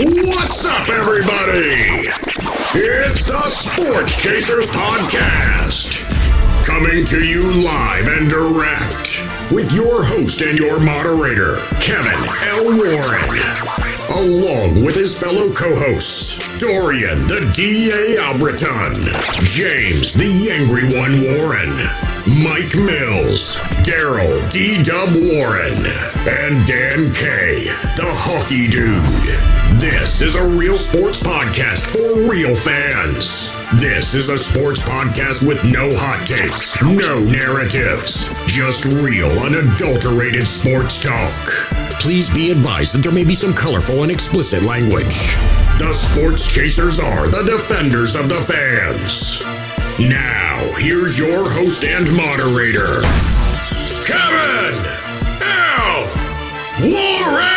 What's up, everybody? It's the Sports Chasers Podcast. Coming to you live and direct with your host and your moderator, Kevin L. Warren, along with his fellow co-hosts, Dorian the D.A. Albreton, James the Angry One Warren, Mike Mills, Daryl D-Dubb Warren, and Dan K, the Hockey Dude. This is a real sports podcast for real fans. This is a sports podcast with no hot takes, no narratives, just real, unadulterated sports talk. Please be advised that there may be some colorful and explicit language. The Sports Chasers are the defenders of the fans. Now, here's your host and moderator, Kevin L. Warren!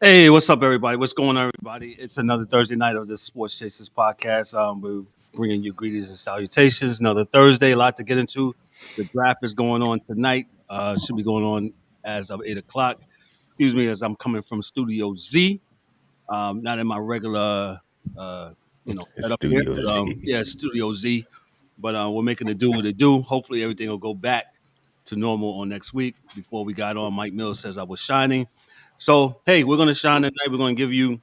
Hey, what's up, everybody? What's going on, everybody? It's another Thursday night of the Sports Chasers podcast. We're bringing you greetings and salutations. Another Thursday, a lot to get into. The draft is going on tonight. Should be going on as of 8 o'clock. Excuse me, as I'm coming from Studio Z. Not in my regular, setup here. Studio Z. Yeah, Studio Z. But we're making it do what it do. Hopefully, everything will go back to normal on next week. Before we got on, Mike Mills says I was shining. So, hey, we're going to shine tonight. We're going to give you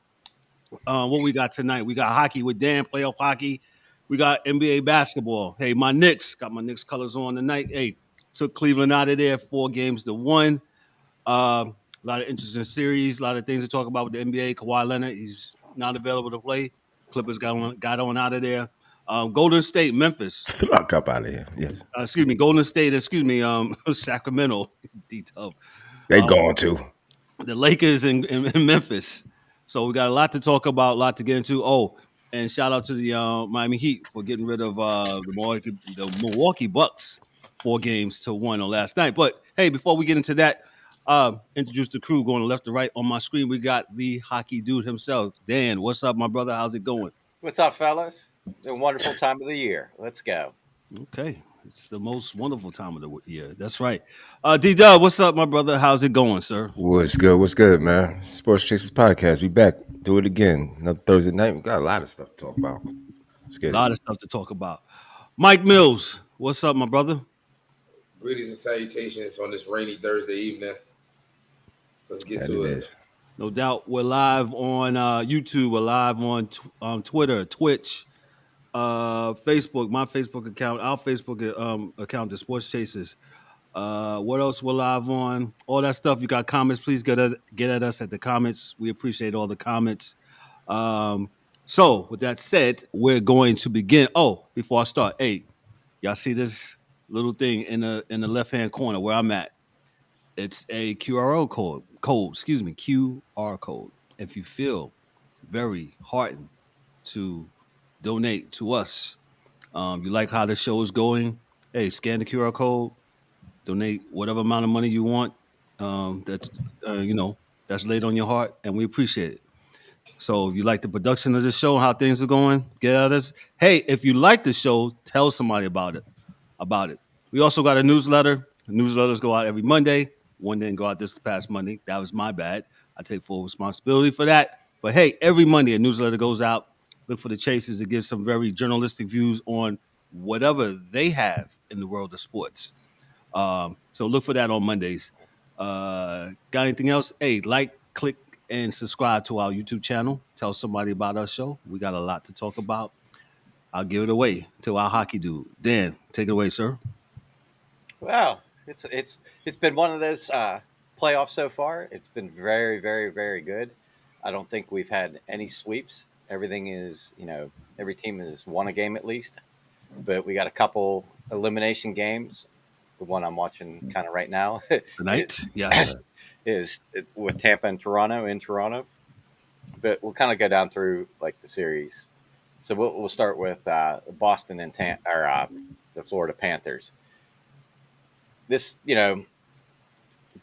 what we got tonight. We got hockey with Dan, playoff hockey. We got N.B.A. basketball. Hey, my Knicks. Got my Knicks colors on tonight. Hey, took Cleveland out of there 4-1. A lot of interesting series. A lot of things to talk about with the N.B.A. Kawhi Leonard, he's not available to play. Clippers got on out of there. Golden State, Memphis. Fuck up out of here. Yes. Golden State, Sacramento, D-Dubb. They going to. The Lakers in Memphis. So we got a lot to talk about, a lot to get into. Oh, and shout out to the Miami Heat for getting rid of the Milwaukee Bucks 4-1 on last night. But, hey, before we get into that, introduce the crew going left to right on my screen. We got the hockey dude himself. Dan, what's up, my brother? How's it going? What's up, fellas? It's a wonderful time of the year. Let's go. Okay. It's the most wonderful time of the year. That's right. D-Dubb, what's up, my brother? How's it going, sir? What's good, man? Sports Chasers Podcast. We back. Do it again. Another Thursday night. We got a lot of stuff to talk about. A lot of stuff to talk about. Mike Mills, what's up, my brother? Greetings and salutations on this rainy Thursday evening. Let's get to it. No doubt. We're live on YouTube. We're live on Twitter, Twitch, Facebook, my Facebook account, our Facebook account, the Sports Chasers. What else we're live on? All that stuff. You got comments? Please get at us at the comments. We appreciate all the comments. So with that said, we're going to begin. Oh, before I start, hey, y'all see this little thing in the left hand corner where I'm at? It's a QR code. QR code. If you feel very heartened to donate to us, you like how the show is going, hey, scan the QR code, donate whatever amount of money you want. That's laid on your heart, and we appreciate it. So if you like the production of the show, how things are going, get at us. Hey, if you like the show, tell somebody about it. We also got a newsletter. The newsletters go out every Monday. One didn't go out this past Monday. That was my bad. I take full responsibility for that. But hey, every Monday a newsletter goes out. Look for the Chasers to give some very journalistic views on whatever they have in the world of sports. So look for that on Mondays. Got anything else? Hey, like, click, and subscribe to our YouTube channel. Tell somebody about our show. We got a lot to talk about. I'll give it away to our hockey dude. Dan, take it away, sir. Well, it's been one of those playoffs so far. It's been very, very, very good. I don't think we've had any sweeps. Everything is, every team has won a game at least. But we got a couple elimination games. The one I'm watching kind of right now tonight, yes, is with Tampa and Toronto in Toronto. But we'll kind of go down through like the series. So we'll start with Boston and the Florida Panthers. This,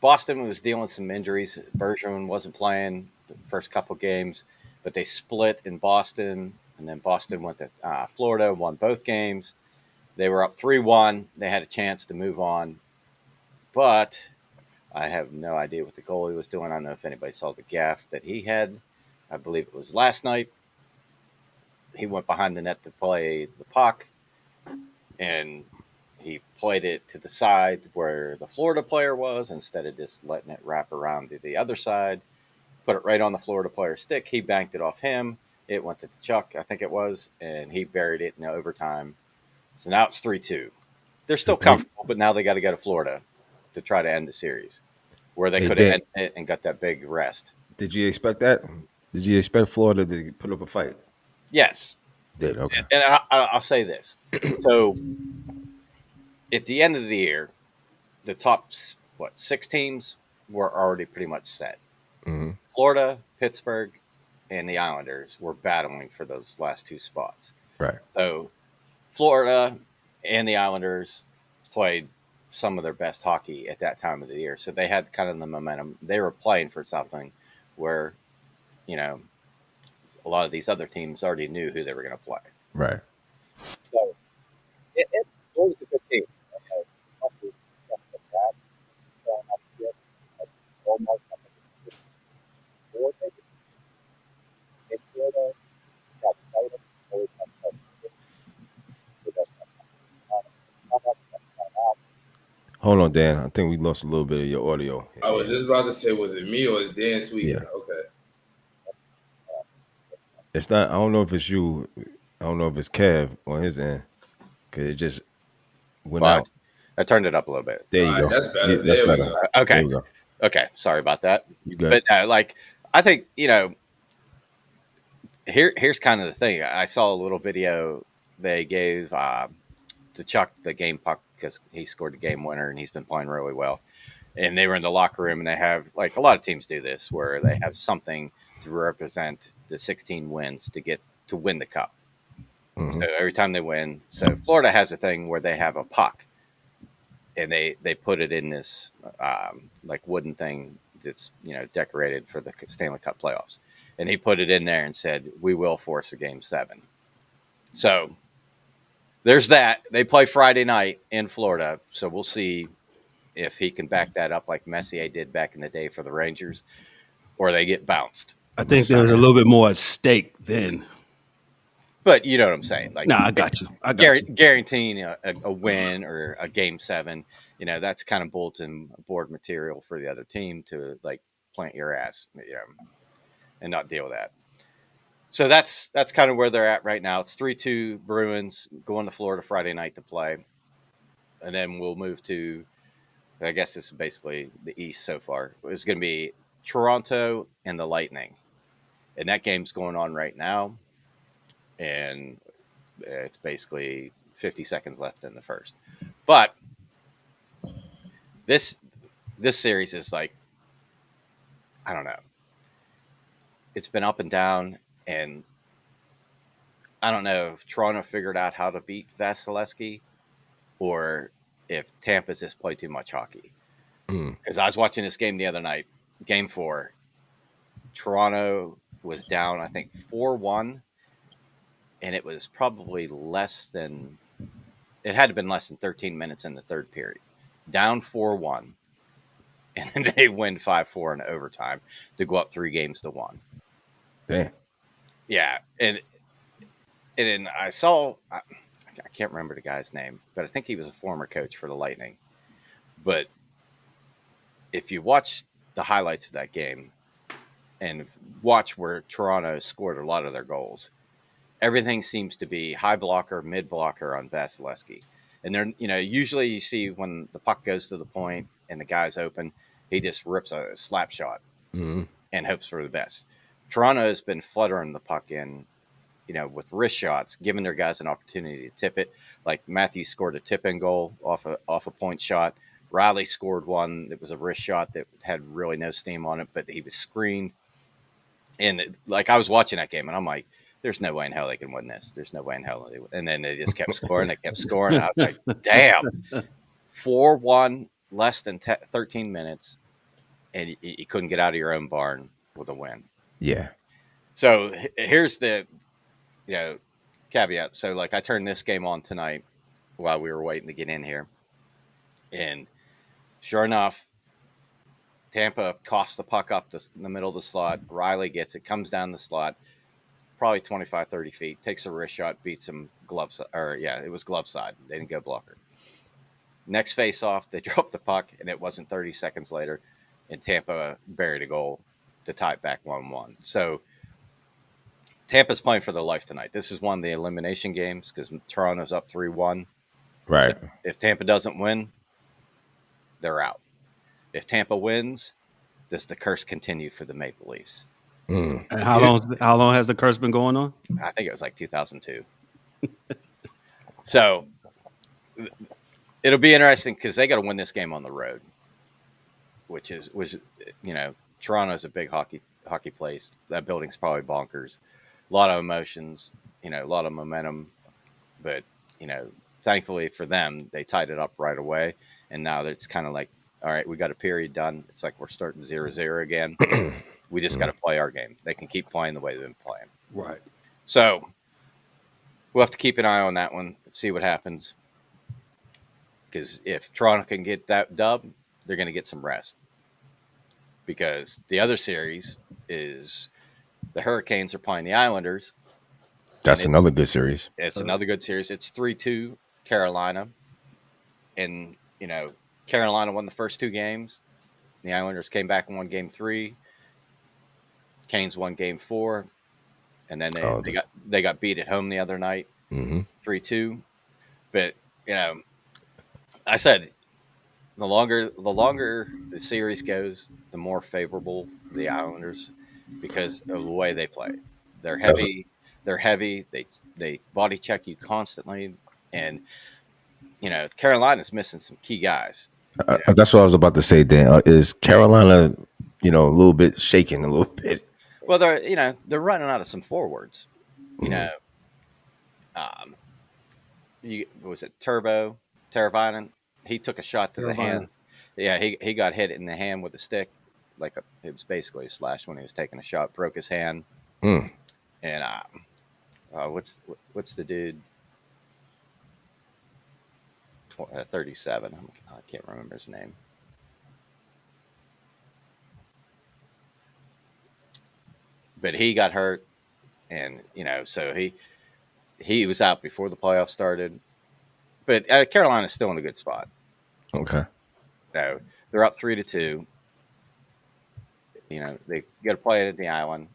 Boston was dealing with some injuries. Bergeron wasn't playing the first couple games, but they split in Boston. And then Boston went to Florida, won both games. They were up 3-1. They had a chance to move on. But I have no idea what the goalie was doing. I don't know if anybody saw the gaff that he had. I believe it was last night. He went behind the net to play the puck, and he played it to the side where the Florida player was instead of just letting it wrap around to the other side. Put it right on the Florida player's stick. He banked it off him. It went to Chuck, I think it was, and he buried it in overtime. So now it's 3-2. They're still comfortable, but now they got to go to Florida to try to end the series, where they could have ended it and got that big rest. Did you expect that? Did you expect Florida to put up a fight? Yes. Did, okay. And I'll say this. So at the end of the year, the top, 6 teams were already pretty much set. Mm-hmm. Florida, Pittsburgh, and the Islanders were battling for those last 2 spots. Right. So Florida and the Islanders played some of their best hockey at that time of the year. So they had kind of the momentum. They were playing for something where, a lot of these other teams already knew who they were going to play. Right. So it was a good team. Hold on, Dan. I think we lost a little bit of your audio. I was just about to say, was it me or is Dan tweeting? Yeah. Okay. It's not. I don't know if it's you. I don't know if it's Kev on his end, because it just went out. I turned it up a little bit. There you go. That's better. Yeah, that's There we better. go. Okay. There we go. Okay. Sorry about that. You good? But I think, here's kind of the thing. I saw a little video they gave to Chuck the game puck because he scored the game winner and he's been playing really well. And they were in the locker room and they have, like a lot of teams do this, where they have something to represent the 16 wins to win the cup. Mm-hmm. So every time they win, so Florida has a thing where they have a puck and they put it in this like wooden thing that's decorated for the Stanley Cup playoffs, and he put it in there and said, "We will force a game 7." So there's that. They play Friday night in Florida, so we'll see if he can back that up like Messier did back in the day for the Rangers, or they get bounced. I think there's a little bit more at stake then. But you know what I'm saying? Like, I got you. Guaranteeing a win or a game 7, that's kind of bulletin board material for the other team to like plant your ass, and not deal with that. So that's kind of where they're at right now. It's 3-2 Bruins going to Florida Friday night to play, and then we'll move to, I guess this is basically the East so far. It's going to be Toronto and the Lightning, and that game's going on right now. And it's basically 50 seconds left in the first. But this series is like, I don't know. It's been up and down, and I don't know if Toronto figured out how to beat Vasilevsky or if Tampa's just played too much hockey. Because I was watching this game the other night, game 4. Toronto was down, I think, 4-1. And it was probably it had to have been less than 13 minutes in the third period. Down 4-1. And then they win 5-4 in overtime to go up 3-1. Damn. Yeah. And then I saw, I can't remember the guy's name, but I think he was a former coach for the Lightning. But if you watch the highlights of that game and watch where Toronto scored a lot of their goals, everything seems to be high blocker, mid blocker on Vasilevsky. And they're, usually you see when the puck goes to the point and the guy's open, he just rips a slap shot and hopes for the best. Toronto has been fluttering the puck in, with wrist shots, giving their guys an opportunity to tip it. Like Matthews scored a tip-in goal off a point shot. Riley scored one that was a wrist shot that had really no steam on it, but he was screened. And I was watching that game and I'm like, there's no way in hell they can win this. There's no way in hell. And then they just kept scoring. They kept scoring. And I was like, damn. 4-1, less than 13 minutes. And you couldn't get out of your own barn with a win. Yeah. So here's the caveat. So, like, I turned this game on tonight while we were waiting to get in here. And sure enough, Tampa coughs the puck up in the middle of the slot. Riley gets it, comes down the slot, probably 25, 30 feet, takes a wrist shot, beats him glove side. Or, yeah, it was glove side. They didn't go blocker. Next face off, they dropped the puck, and it wasn't 30 seconds later, and Tampa buried a goal to tie it back 1-1. So Tampa's playing for their life tonight. This is one of the elimination games because Toronto's up 3-1. Right. So if Tampa doesn't win, they're out. If Tampa wins, does the curse continue for the Maple Leafs? Mm. And how long has the curse been going on? I think it was like 2002. So it'll be interesting because they got to win this game on the road, which Toronto's a big hockey place. That building's probably bonkers. A lot of emotions, a lot of momentum, but thankfully for them, they tied it up right away, and now it's kind of like, all right, we got a period done. It's like we're starting 0-0 again. We just got to play our game. They can keep playing the way they've been playing. Right. So we'll have to keep an eye on that one, see what happens. Because if Toronto can get that dub, they're going to get some rest. Because the other series is the Hurricanes are playing the Islanders. That's another good series. It's another good series. It's 3-2 Carolina. And, Carolina won the first two games. The Islanders came back and won game 3. Canes won game 4. And then they got beat at home the other night, 3-2. But, I said the longer the series goes, the more favorable the Islanders because of the way they play. They're heavy. They body check you constantly, and Carolina's missing some key guys. That's what I was about to say. Dan, is Carolina, a little bit shaken, a little bit? Well, they're running out of some forwards. Was it Teravainen? He took a shot to the hand. Yeah, he got hit in the hand with a stick, it was basically a slash when he was taking a shot. Broke his hand. And what's the dude? 37. I can't remember his name. But he got hurt, and so he was out before the playoffs started. But Carolina's still in a good spot. Okay. No, they're up 3-2. They got to play it at the Island.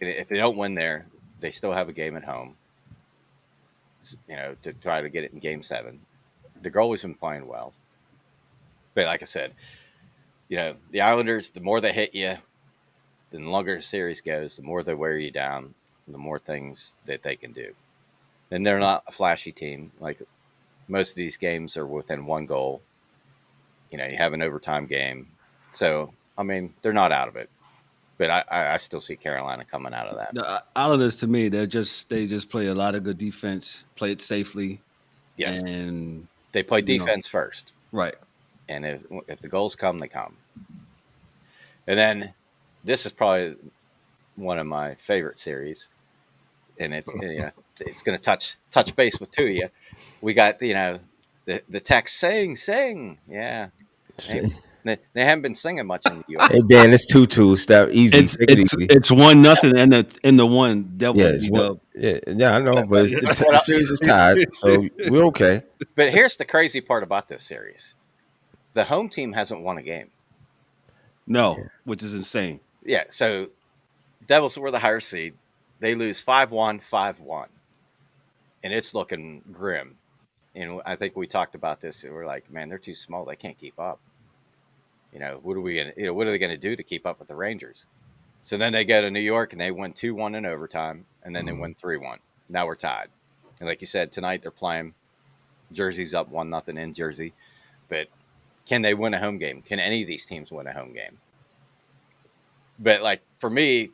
If they don't win there, they still have a game at home. To try to get it in Game 7. The goalie's been playing well, but like I said, the Islanders. The more they hit you, the longer the series goes, the more they wear you down, the more things that they can do. And they're not a flashy team. Like most of these games are within one goal. You have an overtime game, so they're not out of it. But I still see Carolina coming out of that. The Islanders, to me, they just play a lot of good defense, play it safely. Yes, and they play defense first, right? And if the goals come, they come. And then this is probably one of my favorite series, and it's it's going to touch base with two of you. We got the text sing, yeah. They haven't been singing much in the U.S. Hey Dan, it's 2-2. Stop easy. It's 1-0 in the one double. Yeah, I know, but the series is tied, so we're okay. But here's the crazy part about this series: the home team hasn't won a game. No, which is insane. Yeah, so Devils were the higher seed. They lose 5-1, 5-1, and it's looking grim. And I think we talked about this. We're like, man, they're too small. They can't keep up. What are they going to do to keep up with the Rangers? So then they go to New York and they win 2-1 in overtime, and then they win 3-1. Now we're tied. And like you said, tonight they're playing. Jersey's up 1-0 in Jersey. But can they win a home game? Can any of these teams win a home game? But for me,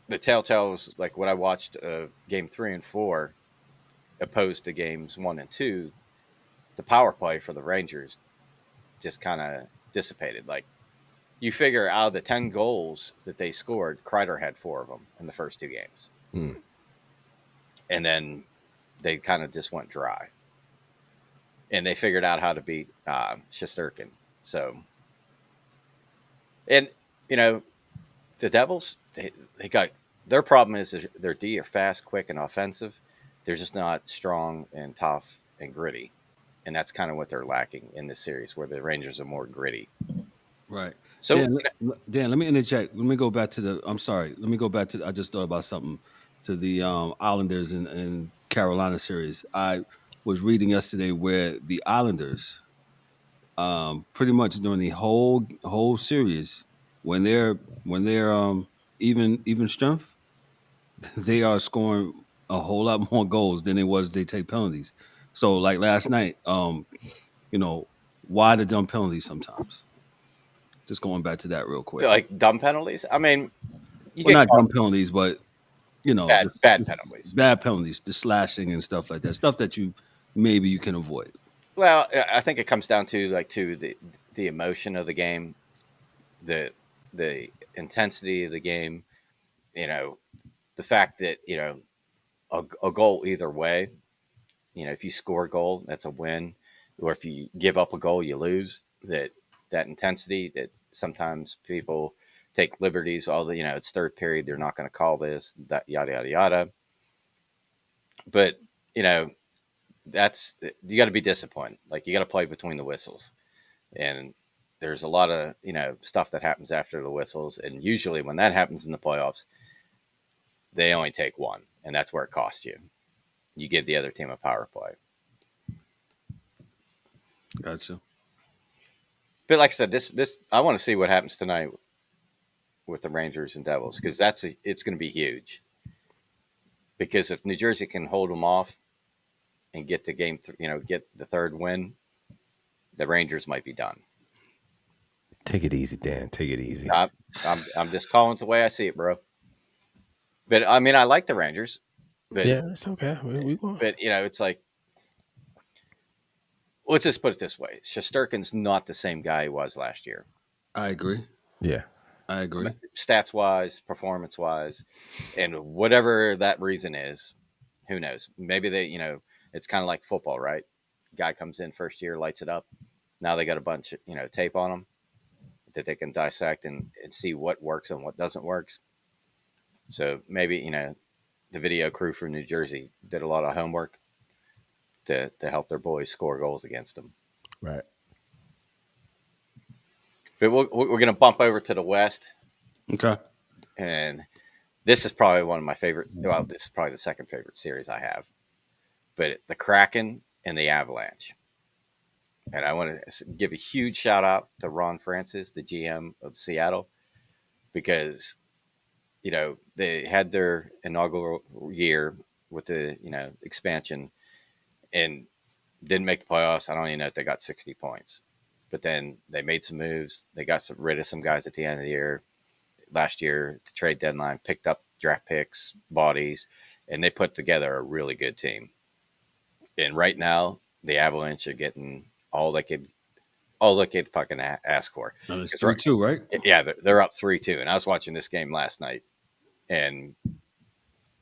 the telltale is when I watched game 3 and 4 opposed to games 1 and 2, the power play for the Rangers just kind of dissipated. You figure out of the 10 goals that they scored, Kreider had 4 of them in the first 2 games. and then they kind of just went dry. And they figured out how to beat Shesterkin. So, and you know, the Devils, they got their problem is their D are fast, quick, and offensive. They're just not strong and tough and gritty, and that's kind of what they're lacking in this series, where the Rangers are more gritty. Right. So, Dan, let me interject. Let me go back to the. I'm sorry. Let me go back to. I just thought about something to the Islanders and Carolina series. I was reading yesterday where the Islanders, pretty much during the whole series, when they're even strength, they are scoring a whole lot more goals than it was they take penalties. So like last night, you know, why the dumb penalties sometimes? Just going back to that real quick. like dumb penalties. I mean, you Well, get not caught dumb penalties, but bad penalties. bad penalties, the slashing and stuff like that. Stuff that maybe you can avoid. Well, I think it comes down to the emotion of the game, the the intensity of the game. You know, the fact that a goal either way. If you score a goal, that's a win, or if you give up a goal, you lose. That intensity that sometimes people take liberties. It's third period, they're not going to call this, that yada yada yada. But that's you got to be disciplined. Like, you got to play between the whistles, and there's a lot of stuff that happens after the whistles, and usually when that happens in the playoffs, they only take one, and that's where it costs you. You give the other team a power play. Gotcha. But like I said, this I want to see what happens tonight with the Rangers and Devils, because it's going to be huge. Because if New Jersey can hold them off and get the game, get the third win, the Rangers might be done. Take it easy, Dan. Take it easy. I'm just calling it the way I see it, bro. But I mean, I like the Rangers. But, yeah, it's okay. We but it's like, let's just put it this way: Shesterkin's not the same guy he was last year. I agree. Yeah, I agree. Stats wise, performance wise, and whatever that reason is, who knows? Maybe it's kind of like football, right? Guy comes in first year, lights it up. Now they got a bunch of tape on them that they can dissect and see what works and what doesn't work. So maybe the video crew from New Jersey did a lot of homework to help their boys score goals against them. right. But we're going to bump over to the West. Okay. And this is probably one of my favorite. Well, this is probably the second favorite series I have. But the Kraken and the Avalanche. And I want to give a huge shout out to Ron Francis, the GM of Seattle, because they had their inaugural year with the expansion and didn't make the playoffs. I don't even know if they got 60 points, but then they made some moves. They got rid of some guys at the end of the year. Last year, the trade deadline, picked up draft picks, bodies, and they put together a really good team. And right now, the Avalanche are getting all they could fucking ask for. It's 3-2, right? Yeah, they're up 3-2. And I was watching this game last night, and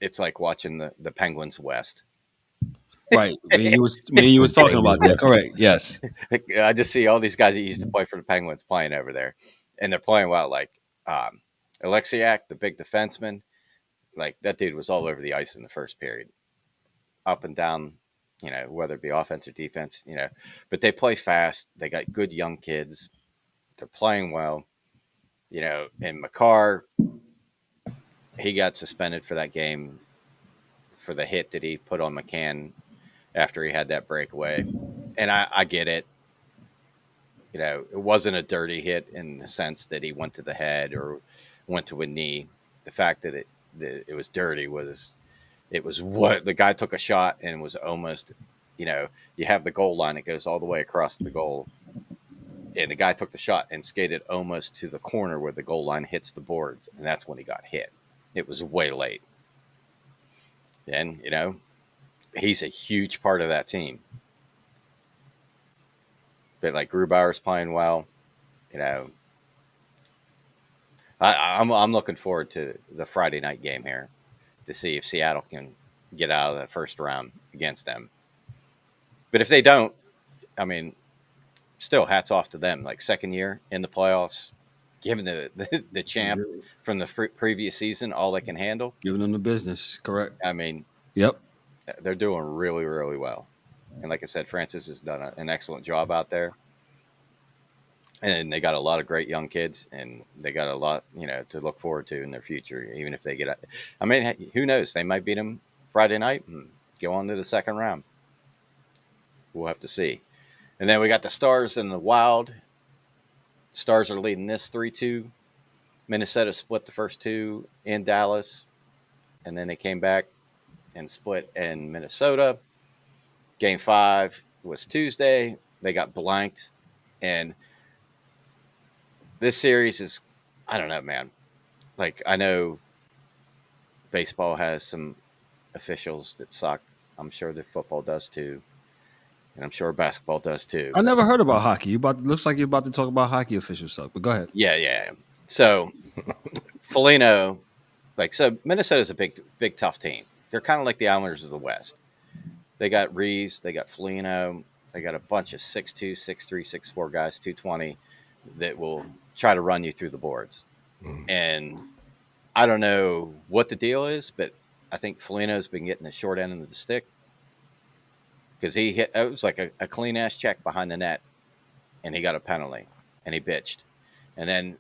it's like watching the Penguins West. Right. When you was talking about that, correct? Yes. I just see all these guys that used to play for the Penguins playing over there, and they're playing well. Like Alexiak, the big defenseman, like that dude was all over the ice in the first period, up and down. Whether it be offense or defense, but they play fast. They got good young kids. They're playing well, and Makar, he got suspended for that game for the hit that he put on McCann after he had that breakaway. And I get it. It wasn't a dirty hit in the sense that he went to the head or went to a knee. The fact that it was dirty was what the guy took a shot and was almost, you have the goal line. It goes all the way across the goal. And the guy took the shot and skated almost to the corner where the goal line hits the boards. And that's when he got hit. It was way late. And, he's a huge part of that team. But like Grubauer's playing well, I'm looking forward to the Friday night game here to see if Seattle can get out of the first round against them. But if they don't, I mean, still hats off to them. Like second year in the playoffs, giving the champ from the previous season all they can handle. Giving them the business, correct? I mean, Yep. they're doing really, really well. And like I said, Francis has done an excellent job out there. And they got a lot of great young kids, and they got a lot, to look forward to in their future. Even if they get, I mean, who knows? They might beat them Friday night and go on to the second round. We'll have to see. And then we got the Stars and the Wild. Stars are leading this 3-2. Minnesota split the first two in Dallas, and then they came back and split in Minnesota. Game 5 was Tuesday. They got blanked, and this series is, I don't know, man. Like, I know baseball has some officials that suck. I'm sure that football does too. And I'm sure basketball does too. I never heard about hockey. Looks like you're about to talk about hockey officials suck, but go ahead. Yeah. So, Foligno, so Minnesota's a big, tough team. They're kind of like the Islanders of the West. They got Reeves, they got Foligno, they got a bunch of 6'2", 6'3", 6'4" guys, 220, that will try to run you through the boards. And I don't know what the deal is, but I think Foligno's been getting the short end of the stick, because it was like a clean ass check behind the net, and he got a penalty, and he bitched. And then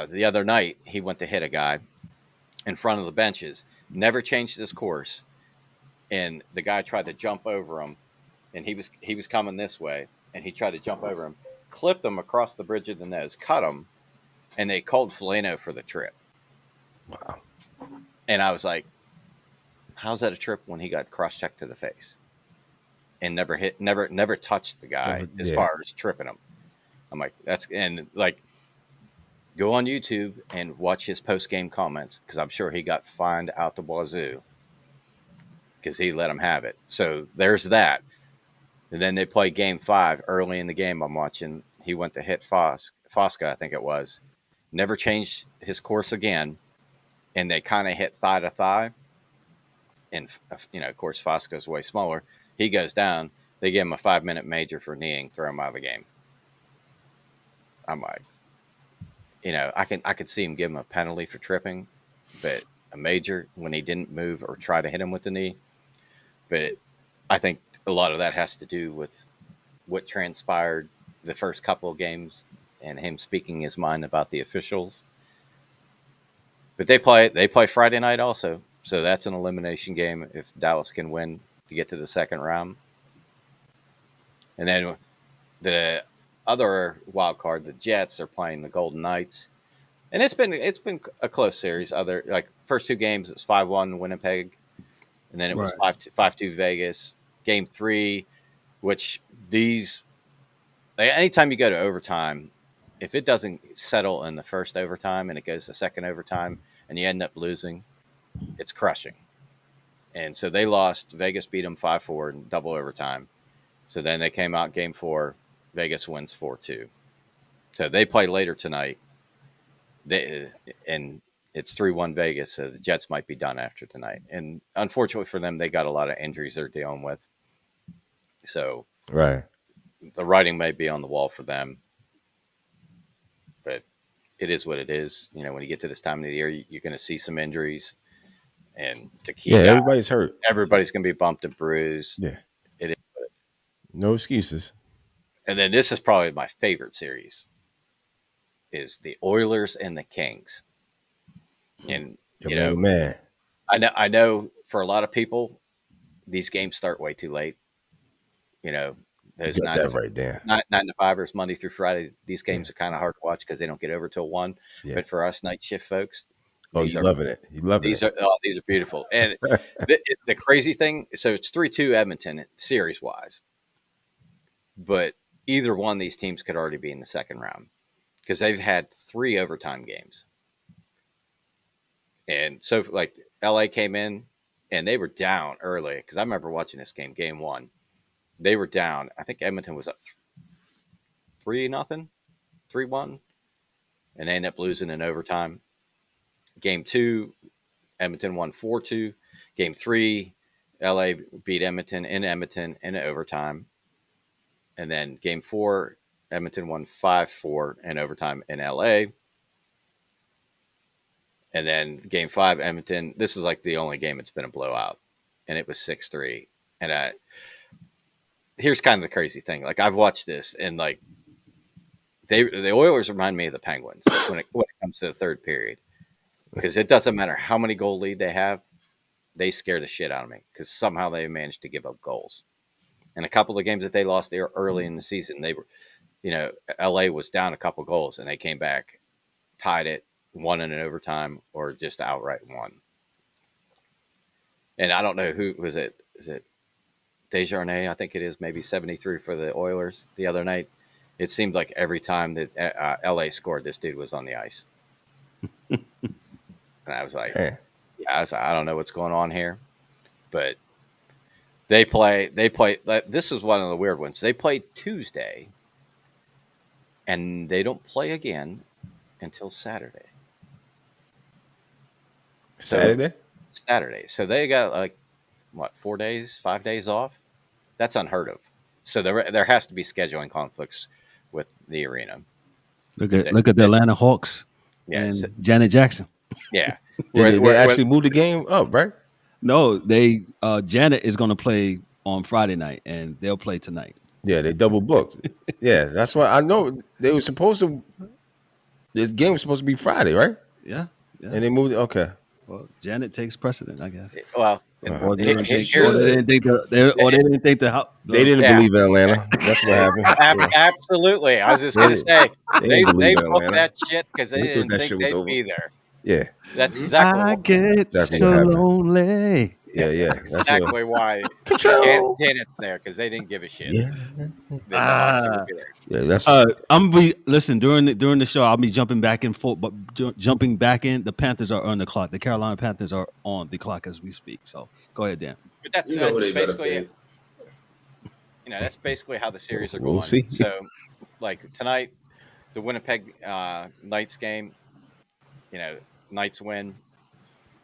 the other night he went to hit a guy in front of the benches, never changed his course, and the guy tried to jump over him, and he was coming this way, and he tried to jump over him, clipped him across the bridge of the nose, cut him, and they called Foligno for the trip. Wow. And I was like, how's that a trip when he got cross-checked to the face and never touched the guy as far as tripping him? I'm like, go on YouTube and watch his post-game comments, because I'm sure he got fined out the wazoo because he let him have it. So there's that. And then they play game 5 early in the game. I'm watching. He went to hit Fosca, I think it was. Never changed his course again. And they kind of hit thigh to thigh. And, of course, Fosca's way smaller. He goes down. They give him a 5-minute major for kneeing, throw him out of the game. I'm like, I could see him give him a penalty for tripping, but a major when he didn't move or try to hit him with the knee. But I think a lot of that has to do with what transpired the first couple of games and him speaking his mind about the officials. But they play Friday night also, so that's an elimination game if Dallas can win to get to the second round. And then the other wild card, the Jets, are playing the Golden Knights, and it's been a close series. First 2 games, it was 5-1 Winnipeg, and then it was 5-2 Vegas. Game 3, which anytime you go to overtime, if it doesn't settle in the first overtime and it goes to second overtime and you end up losing, it's crushing. And so they lost. Vegas beat them 5-4 in double overtime. So then they came out game 4. Vegas wins 4-2. So they play later tonight. And it's 3-1 Vegas, so the Jets might be done after tonight. And unfortunately for them, they got a lot of injuries they're dealing with. So Right. the writing may be on the wall for them. But it is what it is. When you get to this time of the year, you're going to see some injuries. And to keep everybody's hurt. Everybody's going to be bumped and bruised. Yeah. It is what it is. No excuses. And then this is probably my favorite series, is the Oilers and the Kings. And man. I know for a lot of people, these games start way too late. Those 9 to 5ers, Monday through Friday, these games are kind of hard to watch because they don't get over till 1. Yeah. But for us night shift folks, you're loving it. You love these it. These are beautiful. And the crazy thing, so it's 3-2 Edmonton series wise, but either one of these teams could already be in the second round because they've had 3 overtime games. And so LA came in and they were down early, because I remember watching this game 1. They were down. I think Edmonton was up 3-0, 3-1, and they ended up losing in overtime. Game 2, Edmonton won 4-2. Game 3, LA beat Edmonton in overtime. And then game 4, Edmonton won 5-4 in overtime in LA. And then game 5, Edmonton, this is like the only game it's been a blowout. And it was 6-3. And here's kind of the crazy thing. Like, I've watched this, and like the Oilers remind me of the Penguins when it comes to the third period. Because it doesn't matter how many goal lead they have, they scare the shit out of me because somehow they managed to give up goals. And a couple of games that they lost there early in the season, they were, LA was down a couple goals and they came back, tied it, won in an overtime, or just outright won. And I don't know who was it. Is it Desjardins? I think it is, maybe 73 for the Oilers the other night. It seemed like every time that LA scored, this dude was on the ice. And I was like, I don't know what's going on here, but they play. This is one of the weird ones. They play Tuesday, and they don't play again until Saturday. Saturday. So they got like 5 days off. That's unheard of. So there has to be scheduling conflicts with the arena. Look at the Atlanta Hawks and Janet Jackson. Yeah. They actually moved the game up, right? No, Janet is going to play on Friday night, and they'll play tonight. Yeah, they double booked. Yeah, that's why I know they were supposed to. This game was supposed to be Friday, right? Yeah. And they moved it. Okay. Well, Janet takes precedent, I guess. Well, or they didn't think the they didn't believe in Atlanta. That's what happened. Absolutely. I was just going to say they booked that shit because they didn't that think they'd be there. Yeah, that's exactly. I get so lonely. Yeah. That's exactly why Janet's there, because they didn't give a shit. Yeah. That's. I'm gonna be listen during the show. I'll be jumping back and forth, but jumping back in. The Panthers are on the clock. The Carolina Panthers are on the clock as we speak. So go ahead, Dan. But that's basically, that's basically how the series are going. We'll see. So, like tonight, the Winnipeg Knights game. Knights win,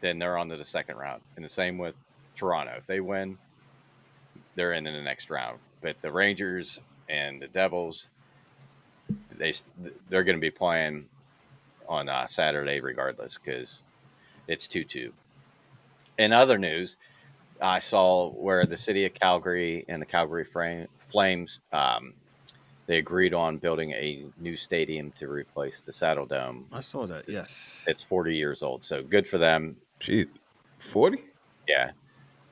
then they're on to the second round. And the same with Toronto. If they win, they're in the next round. But the Rangers and the Devils, they're going to be playing on Saturday regardless, because it's 2-2. In other news, I saw where the city of Calgary and the Calgary Flames, they agreed on building a new stadium to replace the Saddle Dome. I saw that, yes. It's 40 years old, so good for them. Gee, 40? Yeah.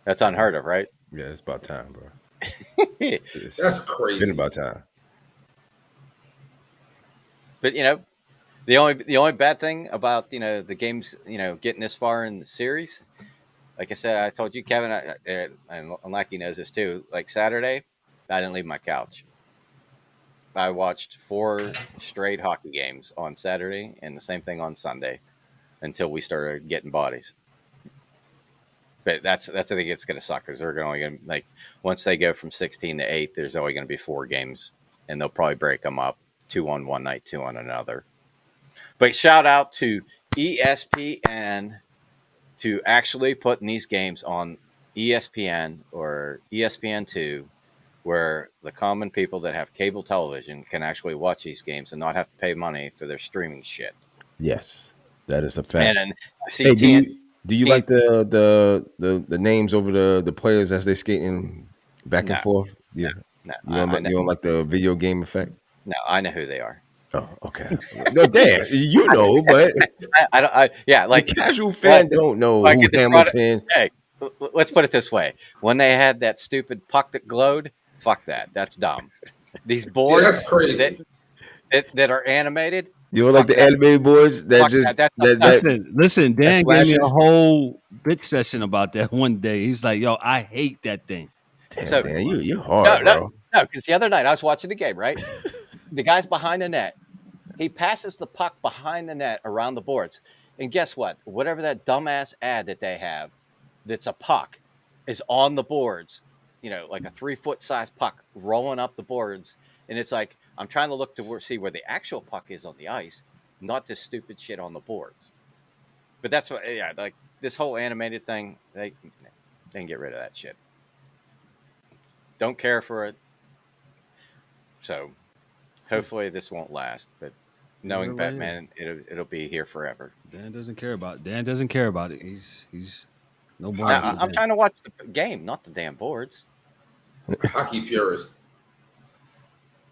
That's unheard of, right? Yeah, it's about time, bro. That's crazy. It's about time. But, the only bad thing about, the games, getting this far in the series, like I said, I told you, Kevin, and Lackey knows this too, like Saturday, I didn't leave my couch. I watched 4 straight hockey games on Saturday and the same thing on Sunday until we started getting bodies. But that's I think it's going to suck, because they're only going to, once they go from 16 to 8, there's only going to be 4 games, and they'll probably break them up, 2 on one night, 2 on another. But shout out to ESPN to actually putting these games on ESPN or ESPN2, where the common people that have cable television can actually watch these games and not have to pay money for their streaming shit. Yes, that is a fact. And I see do you like the names over the players as they skating back and forth? Yeah. No, you don't like the video game effect? No, I know who they are. Oh, okay. No, Dan, you know, but the casual fan don't know who Hamilton. Hey, let's put it this way: when they had that stupid puck that glowed, fuck that. That's dumb. These boards that's crazy. that are animated. You don't like the animated boards that listen. Dan gave me a whole bitch session about that one day. He's like, "Yo, I hate that thing." Damn, Dan, you're hard, bro. No, because the other night I was watching the game, right? The guy's behind the net. He passes the puck behind the net around the boards. And guess what? Whatever that dumbass ad that they have that's a puck is on the boards, like a 3-foot size puck rolling up the boards. And it's like, I'm trying to look to see where the actual puck is on the ice, not this stupid shit on the boards. But that's what, like this whole animated thing, and get rid of that shit. Don't care for it. So hopefully this won't last, but knowing Batman, it'll be here forever. Dan doesn't care about it. He's no more. I'm trying to watch the game, not the damn boards. Hockey purist.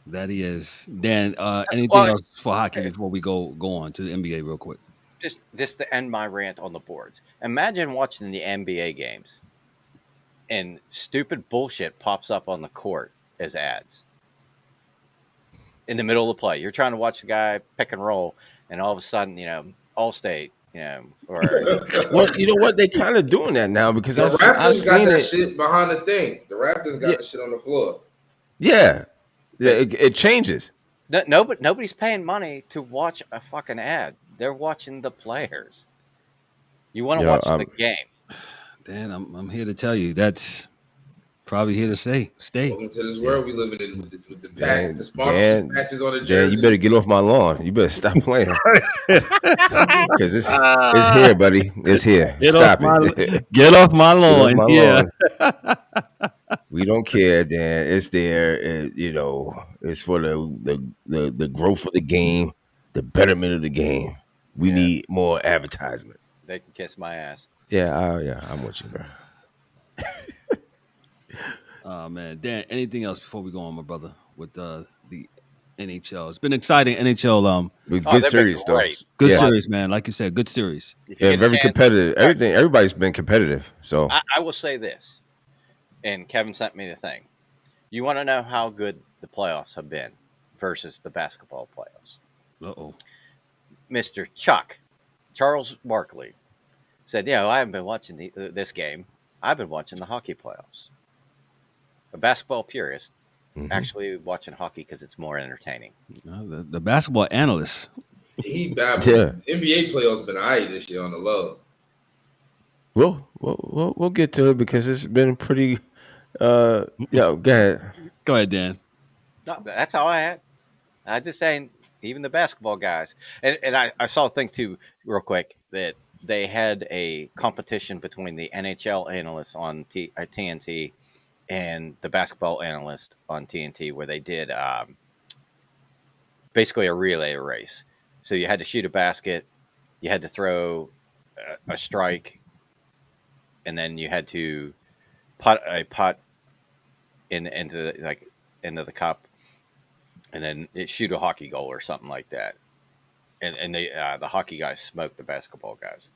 That he is. Dan, anything else for hockey before we go on to the NBA real quick? Just to end my rant on the boards. Imagine watching the N.B.A. games and stupid bullshit pops up on the court as ads. In the middle of the play, you're trying to watch the guy pick and roll, and all of a sudden, Allstate, or well, you know what? They kind of doing that now because the Raptors I've seen got that it. shit behind the thing. The Raptors got the shit on the floor. Yeah, it changes. Nobody's paying money to watch a fucking ad. They're watching the players. You want to watch the game. Dan, I'm here to tell you that's probably here to stay. Welcome to this world we living in with the pack, the sponsorship patches on the jersey. Dan, you better get off my lawn. You better stop playing because it's here, buddy. It's here. Stop it. Get off my lawn. Lawn. We don't care, Dan. It's there. It's for the growth of the game, the betterment of the game. We need more advertisement. They can kiss my ass. Yeah, I'm with you, bro. Oh man, Dan. Anything else before we go on, my brother, with the N.H.L? It's been exciting. N.H.L. Good series, though. Good series, man. Like you said, good series. Yeah, very competitive. Everybody's been competitive. So I will say this, and Kevin sent me the thing. You want to know how good the playoffs have been versus the basketball playoffs? Mr. Charles Barkley said, I haven't been watching this game. I've been watching the hockey playoffs. A basketball purist, actually watching hockey because it's more entertaining. The basketball analyst. He babbled. Yeah. NBA playoffs been all right this year on the low. We'll get to it because it's been pretty. Go ahead. Go ahead, Dan. No, that's all I had. I just saying, even the basketball guys, and I saw a thing too, real quick, that they had a competition between the NHL analysts on TNT and the basketball analyst on TNT, where they did basically a relay race. So you had to shoot a basket, you had to throw a strike, and then you had to put a putt into the cup, and then shoot a hockey goal or something like that. And they the hockey guys smoked the basketball guys.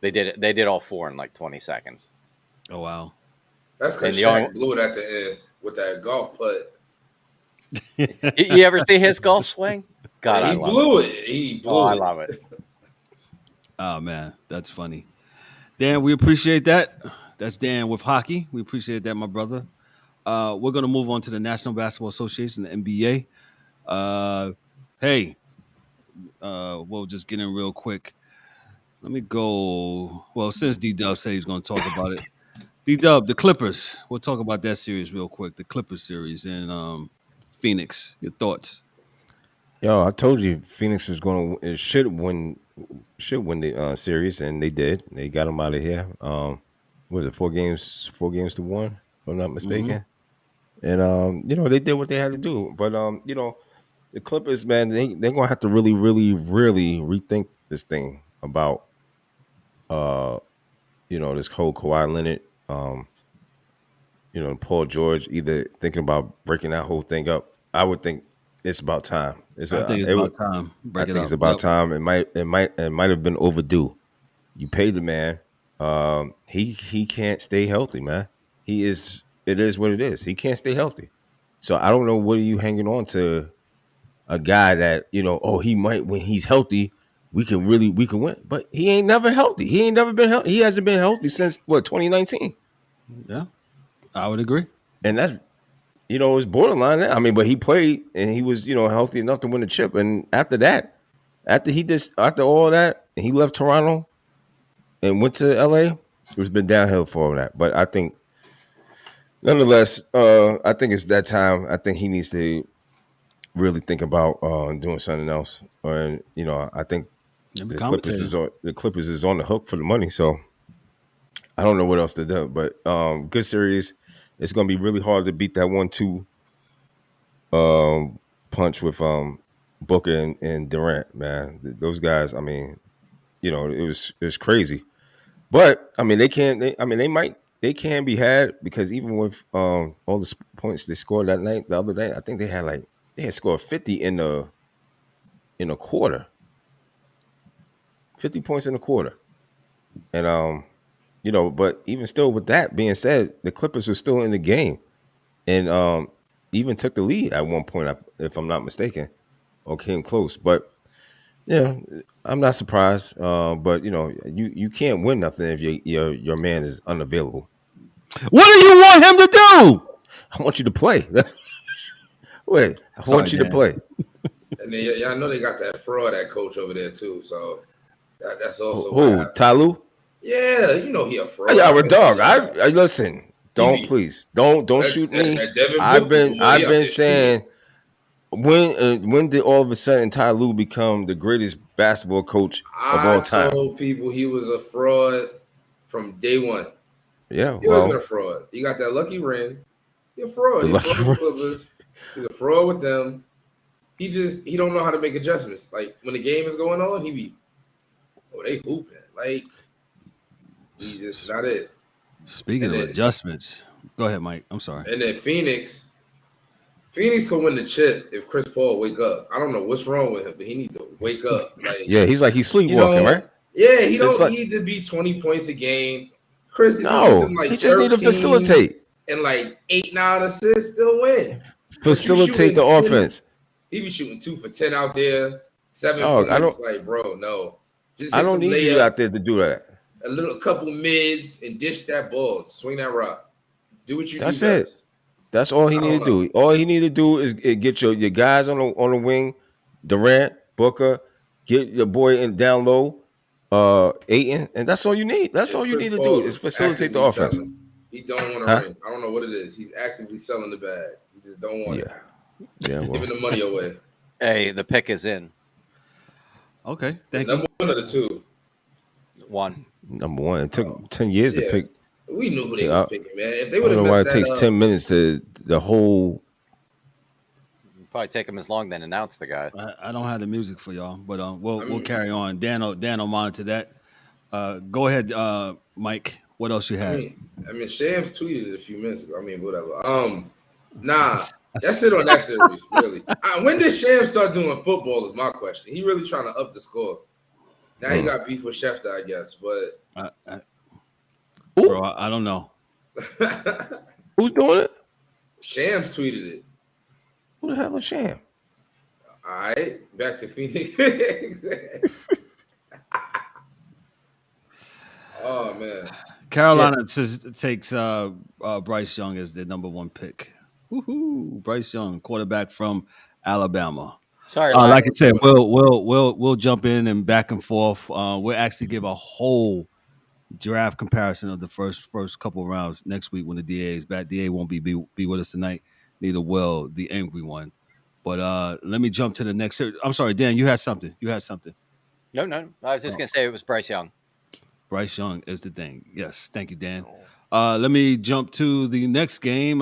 They did all four in like 20 seconds. Oh wow. That's because Shaq blew it at the end with that golf putt. You ever see his golf swing? God, he blew it. He blew it. I love it. Oh man, that's funny. Dan, we appreciate that. That's Dan with hockey. We appreciate that, my brother. We're gonna move on to the National Basketball Association, the NBA. We'll just get in real quick. Let me go. Well, since D-Dubb said he's gonna talk about it. D-Dubb, the Clippers. We'll talk about that series real quick. The Clippers series in Phoenix. Your thoughts? Yo, I told you Phoenix was should win the series, and they did. They got them out of here. Was it 4 games to 1, if I'm not mistaken? And they did what they had to do. But the Clippers, man, they're gonna have to really, really, really rethink this thing about this whole Kawhi Leonard. Paul George, either thinking about breaking that whole thing up. I would think it's about time. I think it's about time. I think it's about time. It might have been overdue. You paid the man. He can't stay healthy, man. It is what it is. He can't stay healthy. So I don't know what are you hanging on to a guy that, he might, when he's healthy, we can win. But he ain't never healthy. He ain't never been healthy. He hasn't been healthy since 2019. Yeah, I would agree. And that's, it's borderline. I mean, but he played and he was, healthy enough to win the chip. And after that, after all that, he left Toronto and went to LA. It's been downhill for all that. But I think, nonetheless, I think it's that time. I think he needs to really think about doing something else. And I think the Clippers is on the hook for the money. So I don't know what else to do, but good series. It's gonna be really hard to beat that 1-2 punch with Booker and Durant, man. Those guys, I mean, it was crazy. But I mean, they can be had because even with all the points they scored the other night, I think they had scored 50 in a quarter, 50 points in a quarter, and but even still, with that being said, the Clippers are still in the game, and even took the lead at one point, if I'm not mistaken, or came close. But yeah, I'm not surprised. But you can't win nothing if your man is unavailable. What do you want him to do? I want you to play. Wait, I want you to play. And then y'all know they got that fraud, that coach over there too. So that's also who Tyloo? Yeah, he a fraud. Yeah, a dog. I listen. Don't shoot me. I've been saying when did all of a sudden Tyloo become the greatest basketball coach of all time? I told people he was a fraud from day one. Yeah, he wasn't a fraud. He got that lucky ring. He's a fraud. He's a fraud with Clippers. He's a fraud with them. He don't know how to make adjustments. Like when the game is going on, they hooping. Like he's just not it. Speaking of adjustments, go ahead, Mike. I'm sorry. And then Phoenix can win the chip if Chris Paul wake up. I don't know what's wrong with him, but he needs to wake up. Like yeah, he's sleepwalking, right? Yeah, he don't need to be 20 points a game. Chris, he just need to facilitate and 8-9 assists, still win. Facilitate the offense. He be shooting 2 for 10 out there, 7 points. Bro, no. I don't need you out there to do that. A couple mids and dish that ball, swing that rock. Do what you do. That's it. That's all he need to do. All he need to do is get your guys on the wing, Durant, Booker, get your boy in down low, Ayton, and that's all you need. That's all you need to do is facilitate the offense. He don't want to ring. I don't know what it is. He's actively selling the bag. He just don't want it. Yeah, giving the money away. Hey, the pick is in. Okay, thank you. Number 1 or the 2? 1. Number 1. It took 10 years to pick. We knew who they was picking, man. If they would have, I don't know why it takes 10 minutes to the whole. Probably take him as long than announce the guy. I don't have the music for y'all, but we'll carry on. Dan will monitor that. Go ahead, Mike. What else you have? I mean, Shams tweeted it a few minutes ago. I mean, whatever. That's it on that series, really. When did Shams start doing football is my question. He really trying to up the score. Now he got beef with Schefter, I guess, but bro, I don't know. Who's doing it? Shams tweeted it. Who the hell is Sham? All right, back to Phoenix. Oh man, Carolina takes Bryce Young as their number 1 pick. Woohoo! Bryce Young, quarterback from Alabama. Sorry, like I said, we'll jump in and back and forth. We'll actually give a whole draft comparison of the first couple rounds next week when the DA is back. DA won't be with us tonight. Neither will the angry one. But let me jump to the next series. I'm sorry, Dan. You had something. No. I was just gonna say it was Bryce Young. Bryce Young is the thing. Yes, thank you, Dan. Let me jump to the next game.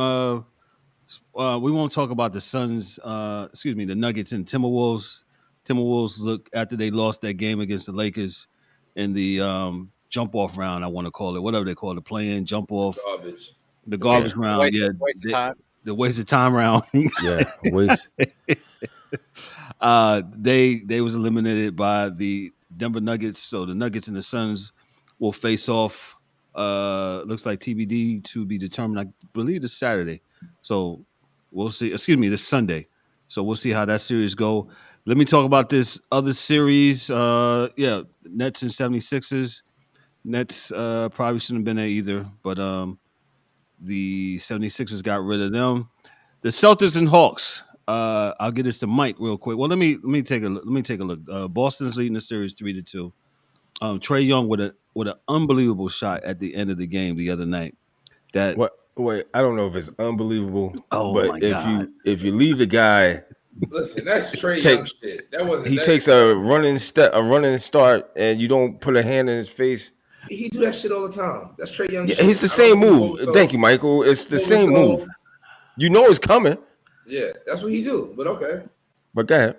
We won't talk about the Suns. The Nuggets and Timberwolves. Timberwolves look after they lost that game against the Lakers in the jump off round. I want to call it whatever they call it, play-in jump off. The garbage round. The waste of time round. Waste. They was eliminated by the Denver Nuggets. So the Nuggets and the Suns will face off. Looks like TBD to be determined. I believe this Saturday. So we'll see. Excuse me, this Sunday. So we'll see how that series go. Let me talk about this other series. Nets and 76ers. Nets probably shouldn't have been there either, but the 76ers got rid of them. The Celtics and Hawks. I'll get this to Mike real quick. Well, let me take a look. Boston's leading the series 3-2. Trae Young with an unbelievable shot at the end of the game the other night. Wait, I don't know if it's unbelievable. Oh, but if you leave the guy, listen, that's Trae Young shit. He takes a running start, and you don't put a hand in his face He do that shit all the time. That's Trae Young Yeah, shit. it's the I don't same know move. if Thank you, Michael. It's the same so. move. You know it's coming. Yeah, that's what he do. But okay. But go ahead.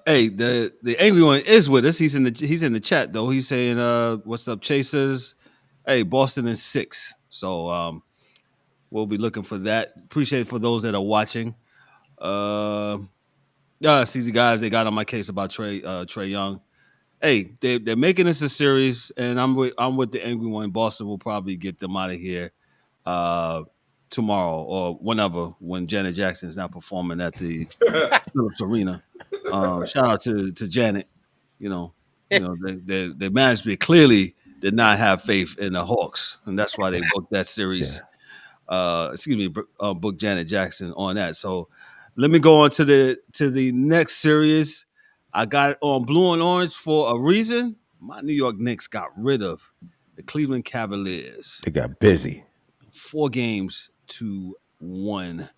Hey, the angry one is with us. He's in the chat though. He's saying, "What's up, Chasers? Hey, Boston is 6." So we'll be looking for that. Appreciate it for those that are watching. Yeah, I see the guys they got on my case about Trae Young. Hey, they're making this a series, and I'm with the angry one. Boston will probably get them out of here tomorrow or whenever when Janet Jackson is not performing at the Phillips Arena. Shout out to Janet. They management clearly did not have faith in the Hawks, and that's why they booked that series. Booked Janet Jackson on that. So let me go on to the next series. I got it on blue and orange for a reason. My New York Knicks got rid of the Cleveland Cavaliers. They got busy. 4 games to 1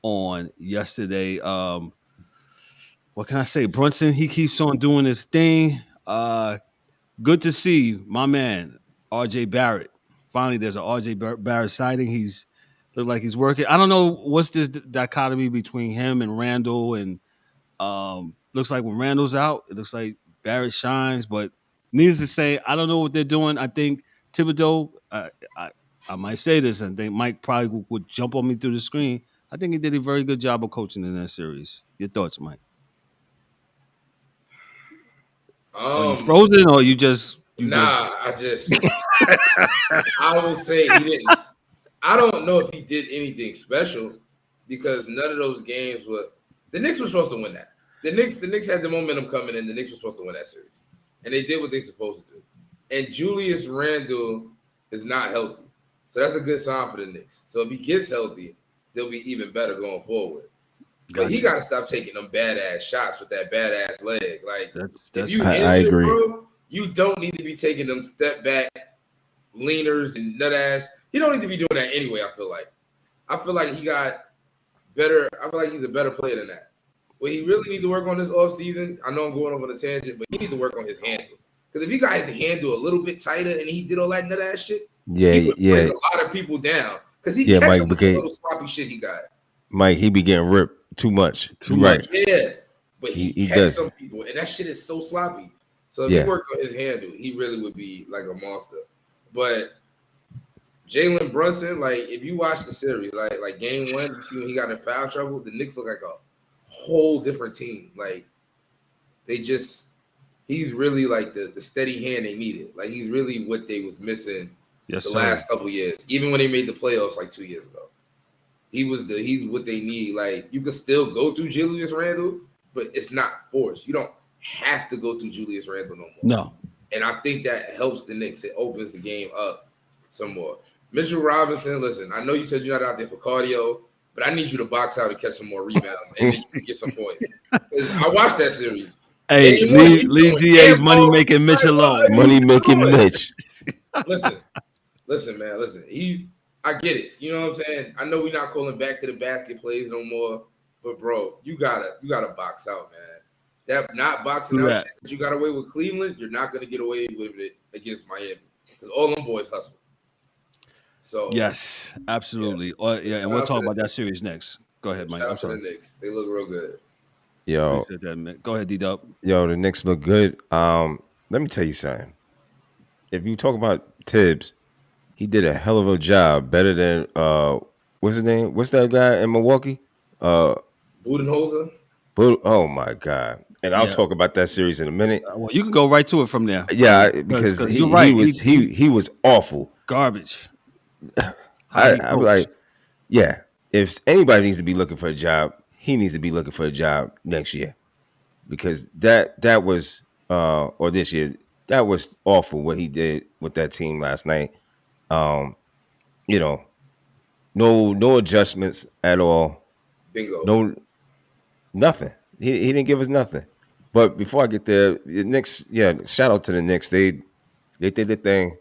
on yesterday. What can I say? Brunson, he keeps on doing his thing. Good to see my man, R.J. Barrett. Finally, there's an R.J. Barrett sighting. He's look like he's working. I don't know what's this dichotomy between him and Randall. And looks like when Randall's out, it looks like Barrett shines. But needless to say, I don't know what they're doing. I think Thibodeau, I might say this, and I think Mike probably would jump on me through the screen. I think he did a very good job of coaching in that series. Your thoughts, Mike? Are you frozen or I will say he didn't. I don't know if he did anything special because none of those games were. The Knicks were supposed to win that. The Knicks had the momentum coming in. The Knicks were supposed to win that series, and they did what they supposed to do. And Julius Randle is not healthy, so that's a good sign for the Knicks. So if he gets healthy, they'll be even better going forward. But he got to stop taking them badass shots with that badass leg. Like, if you I agree. Bro, you don't need to be taking them step back leaners and nut ass. He don't need to be doing that anyway. I feel like he got better. I feel like he's a better player than that. What he really needs to work on this offseason, I know I'm going over the tangent, but he needs to work on his handle. Because if he got his handle a little bit tighter and he did all that nut ass shit, he would bring a lot of people down. Because he catch him with the little sloppy shit he got. Mike, he be getting ripped too much. Right. Yeah. But he does some people, and that shit is so sloppy. So if he worked on his handle, he really would be like a monster. But Jalen Brunson, like if you watch the series, like game 1, you see when he got in foul trouble, the Knicks look like a whole different team. Like he's really like the steady hand they needed. Like he's really what they was missing last couple years. Even when they made the playoffs like 2 years ago. He's what they need. Like you can still go through Julius Randle, but it's not forced. You don't have to go through Julius Randle no more. No. And I think that helps the Knicks. It opens the game up some more. Mitchell Robinson, listen, I know you said you're not out there for cardio, but I need you to box out and catch some more rebounds and then you can get some points. I watched that series. Hey, leave DA's money making Mitch alone. Money making Mitch. Listen, man. I get it. You know what I'm saying? I know we're not calling back to the basket plays no more, but bro, you gotta box out, man. That not boxing out shit that you got away with Cleveland, you're not gonna get away with it against Miami because all them boys hustle. So yes, absolutely. And we'll talk about that series next. Go ahead, Mike. I'm sorry. The Knicks. They look real good. Yo, go ahead, D-Dubb. Yo, the Knicks look good. Let me tell you something. If you talk about Tibbs, he did a hell of a job, better than what's his name? What's that guy in Milwaukee? Budenholzer. Oh my God! And I'll talk about that series in a minute. Well, you can go right to it from there. Yeah, because you're right. He was awful, garbage. I'm like, yeah. If anybody needs to be looking for a job, he needs to be looking for a job next year, because that was or this year, that was awful what he did with that team last night. No adjustments at all. Bingo. No, nothing. He didn't give us nothing. But before I get there, the Knicks, shout out to the Knicks. They did the thing.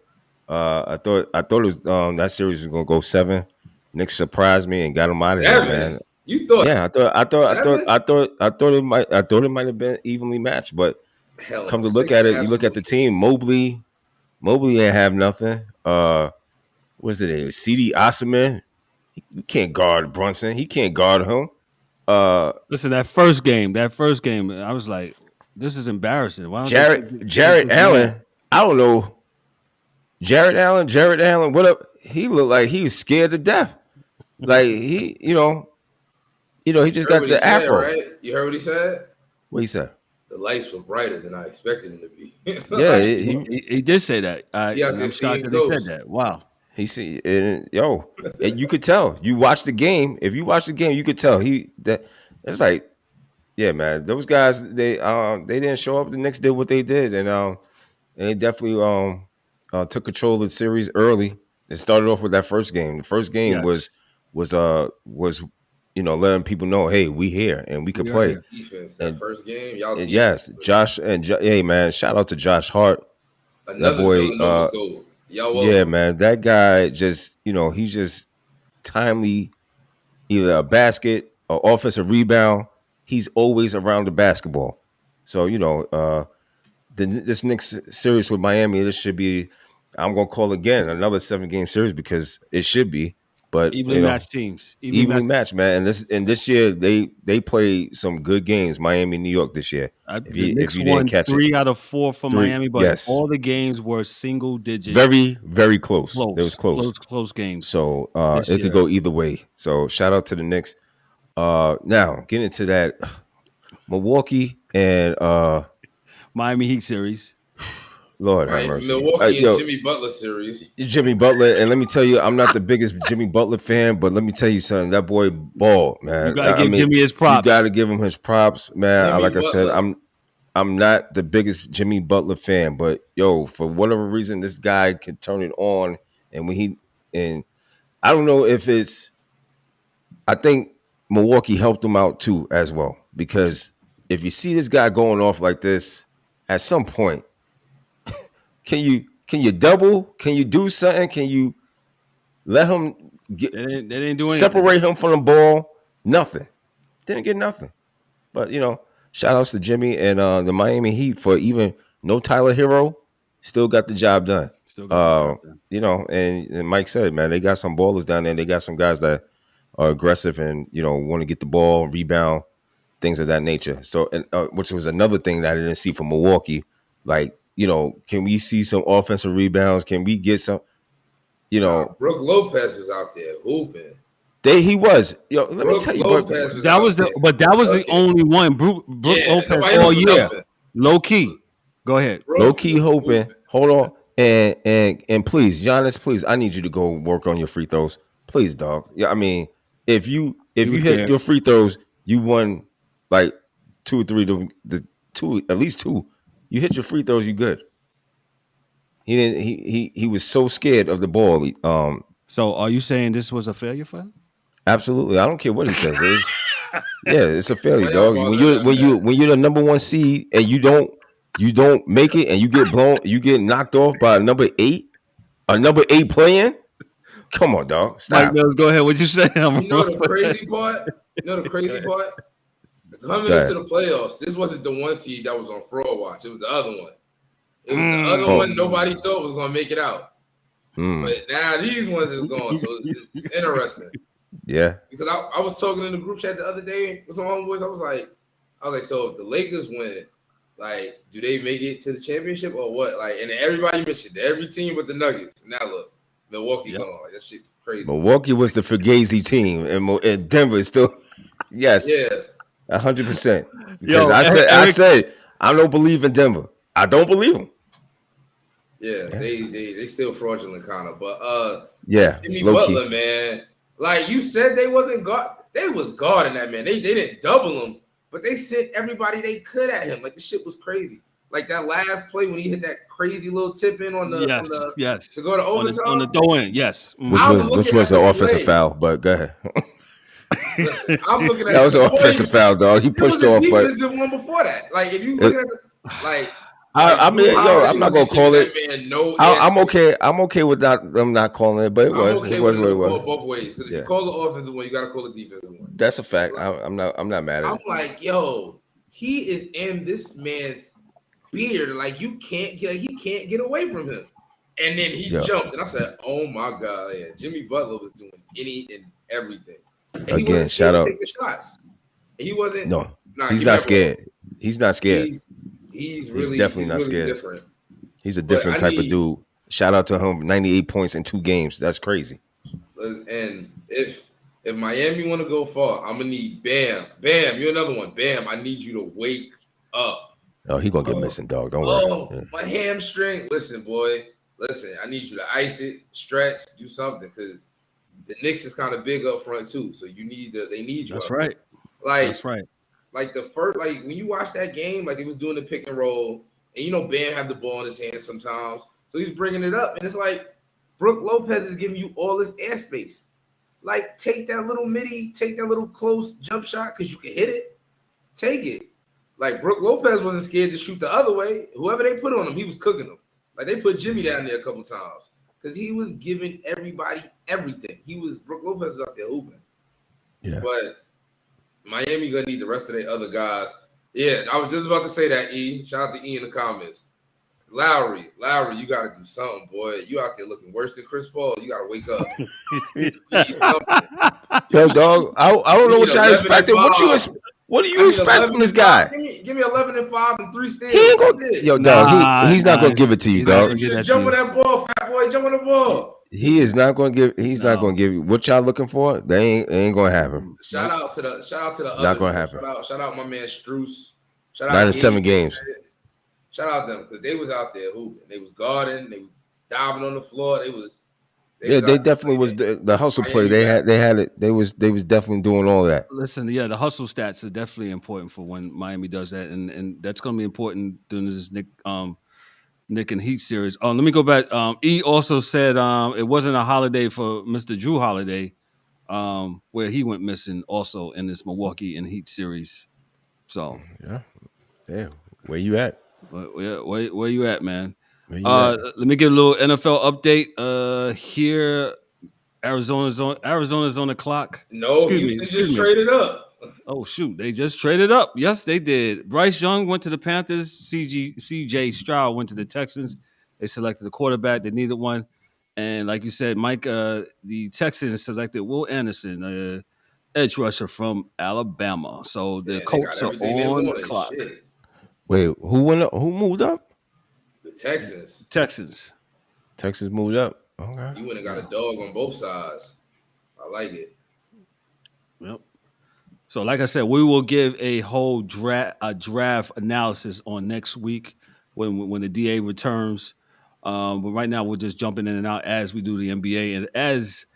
I thought it was that series was gonna go 7. Knicks surprised me and got them out of there, man. You thought? Yeah, I thought it might have been evenly matched, but come to look at it, you look at the team. Mobley Mobley ain't have nothing. What's it? CD Osman. You can't guard Brunson. He can't guard him. Listen, that first game, I was like, this is embarrassing. Why don't they get Jared this man? Allen. I don't know. Jared Allen. What up? He looked like he was scared to death. Like he, he just got the afro. Right? You heard what he said? What he said? The lights were brighter than I expected them to be. Yeah, he did say that. I'm shocked that he said that. Wow. He see, and you could tell. You watch the game. If you watch the game, you could tell it's like, yeah, man. Those guys, they didn't show up. The Knicks did what they did, and they definitely took control of the series early. It started off with that first game. The first game was letting people know, hey, we here and we could play. Defense, that first game, y'all. Yes, Josh hey man, shout out to Josh Hart. Another that boy, yeah, man, that guy just, he's just timely, either a basket or offensive rebound. He's always around the basketball. So, this next series with Miami, this should be, I'm going to call again another 7-game series because it should be. But evenly matched teams, evenly matched, man. And this year they played some good games. Miami, New York this year. The Knicks won 3 out of 4 from Miami, but all the games were single digit. Very, very close. It was close games. So it could go either way. So shout out to the Knicks. Now getting into that Milwaukee and Miami Heat series. Lord have mercy. Milwaukee and Jimmy Butler series. Jimmy Butler, and let me tell you, I'm not the biggest Jimmy Butler fan, but let me tell you something. That boy balled, man. You gotta give Jimmy his props. You gotta give him his props, man. Like Butler. I said, I'm not the biggest Jimmy Butler fan, but for whatever reason, this guy can turn it on, and I don't know if it's. I think Milwaukee helped him out too, as well, because if you see this guy going off like this, at some point. Can you double? Can you do something? Can you let him get? They didn't do anything. Separate him from the ball. Nothing. Didn't get nothing. But shout outs to Jimmy and the Miami Heat for even no Tyler Hero, still got the job done. And Mike said, man, they got some ballers down there. They got some guys that are aggressive and want to get the ball, rebound, things of that nature. So, which was another thing that I didn't see from Milwaukee, like. Can we see some offensive rebounds? Can we get some, Brook Lopez was out there hooping. He was. Let me tell you, that was the only one. Brook Lopez all year. Low key. Go ahead. Low key hoping. Hold on. And please, Giannis, please, I need you to go work on your free throws. Please, dog. Yeah, I mean, if you hit your free throws, you won like 2 or 3, at least 2. You hit your free throws, you good. He didn't. He was so scared of the ball. So, are you saying this was a failure for him? Absolutely. I don't care what he says. It's a failure, dog. When you're the number 1 seed and you don't make it and you get blown, you get knocked off by a number 8 playing. Come on, dog. Stop. Mike, go ahead. What you say? You know the crazy part. Coming into the playoffs, this wasn't the 1 seed that was on fraud watch. It was the other one. It was the other one nobody thought was going to make it out. But now these ones is gone. So it's interesting. Yeah. Because I was talking in the group chat the other day with some homeboys. I was like, so if the Lakers win, like, do they make it to the championship or what? Like, and everybody mentioned every team with the Nuggets. Now look, Milwaukee gone. Like, that shit crazy. Milwaukee was the Fugazi team, and Denver is still. Yes. Yeah. 100%. Because I said I don't believe in Denver. I don't believe them. Yeah, they still fraudulent kind of, but Jimmy Low-key. Butler, man, like you said, they wasn't guard. They was guarding that man. They didn't double him, but they sent everybody they could at him. Like the shit was crazy. Like that last play when he hit that crazy little tip in on the to go to overtime on the throw in, yes, which was the offensive foul. But go ahead. I'm looking at that was an offensive foul, dog. He pushed off, but one before that. Like if you look at like. I'm not gonna call it. I'm okay. I'm okay with them not calling it, but it was what it was. Both ways. Because if you call the offensive one, you gotta call the defensive one. That's a fact. I'm not mad at it. I'm like, yo, he is in this man's beard. Like he can't get away from him. And then he jumped, and I said, "Oh my god, yeah, Jimmy Butler was doing any and everything." And he Again, wasn't shout scared out. to take the shots. And he wasn't. No, Nah, he's give me not that ball. scared. He's not scared. He's Definitely not really scared. different. He's a But different type of dude. Shout out to him. 98 points in 2 games. That's crazy. And if Miami want to go far, I'm gonna need Bam. Bam, you're another one. Bam, I need you to wake up. Oh, he gonna get missing, dog. Don't worry. Yeah. My hamstring. Listen, boy. Listen, I need you to ice it, stretch, do something, because the Knicks is kind of big up front too. So you need they need you. That's right. That's right. Like the first, like when you watch that game, like he was doing the pick and roll, and Bam had the ball in his hands sometimes, so he's bringing it up, and it's like Brook Lopez is giving you all this airspace. Like take that little close jump shot because you can hit it. Take it. Like Brook Lopez wasn't scared to shoot the other way. Whoever they put on him, he was cooking them. Like they put Jimmy down there a couple times because he was giving everybody everything. Brook Lopez was out there hooping. Yeah. But Miami gonna need the rest of their other guys. Yeah, I was just about to say that. Shout out to E in the comments. Lowry, you gotta do something, boy. You out there looking worse than Chris Paul. You gotta wake up. Yo, dog. I don't know what y'all expected. What do you expect from this guy? Give me 11 and 5 and 3 steals. He ain't gonna, dog. He's not gonna give it to you, dog. Jump on that ball, fat boy. Jump on the ball. He is not gonna give. He's not gonna give you what y'all looking for. They ain't gonna happen. Shout out to the. Not gonna happen. Shout out my man Struce. Shout out 97 games. Shout out them because they was out there hooping. They was guarding. They was diving on the floor. They definitely was the hustle play. They had it. They was definitely doing all that. Listen, yeah, the hustle stats are definitely important for when Miami does that, and that's going to be important during this Nick and Heat series. Let me go back. E also said it wasn't a holiday for Mr. Drew Holiday, where he went missing also in this Milwaukee and Heat series. So yeah, where you at? Where you at, man? Let me get a little NFL update. Here, Arizona's on the clock. No, Houston just traded up. Oh shoot, they just traded up. Yes, they did. Bryce Young went to the Panthers. CJ Stroud went to the Texans. They selected a quarterback. They needed one, and like you said, Mike, the Texans selected Will Anderson, edge rusher from Alabama. So the Colts are on the clock. Shit. Wait, who moved up? The Texans. Texans moved up. Okay. You went and got a dog on both sides. I like it. Yep. So, like I said, we will give a whole draft analysis on next week when the DA returns. But right now, we're just jumping in and out as we do the N.B.A. And as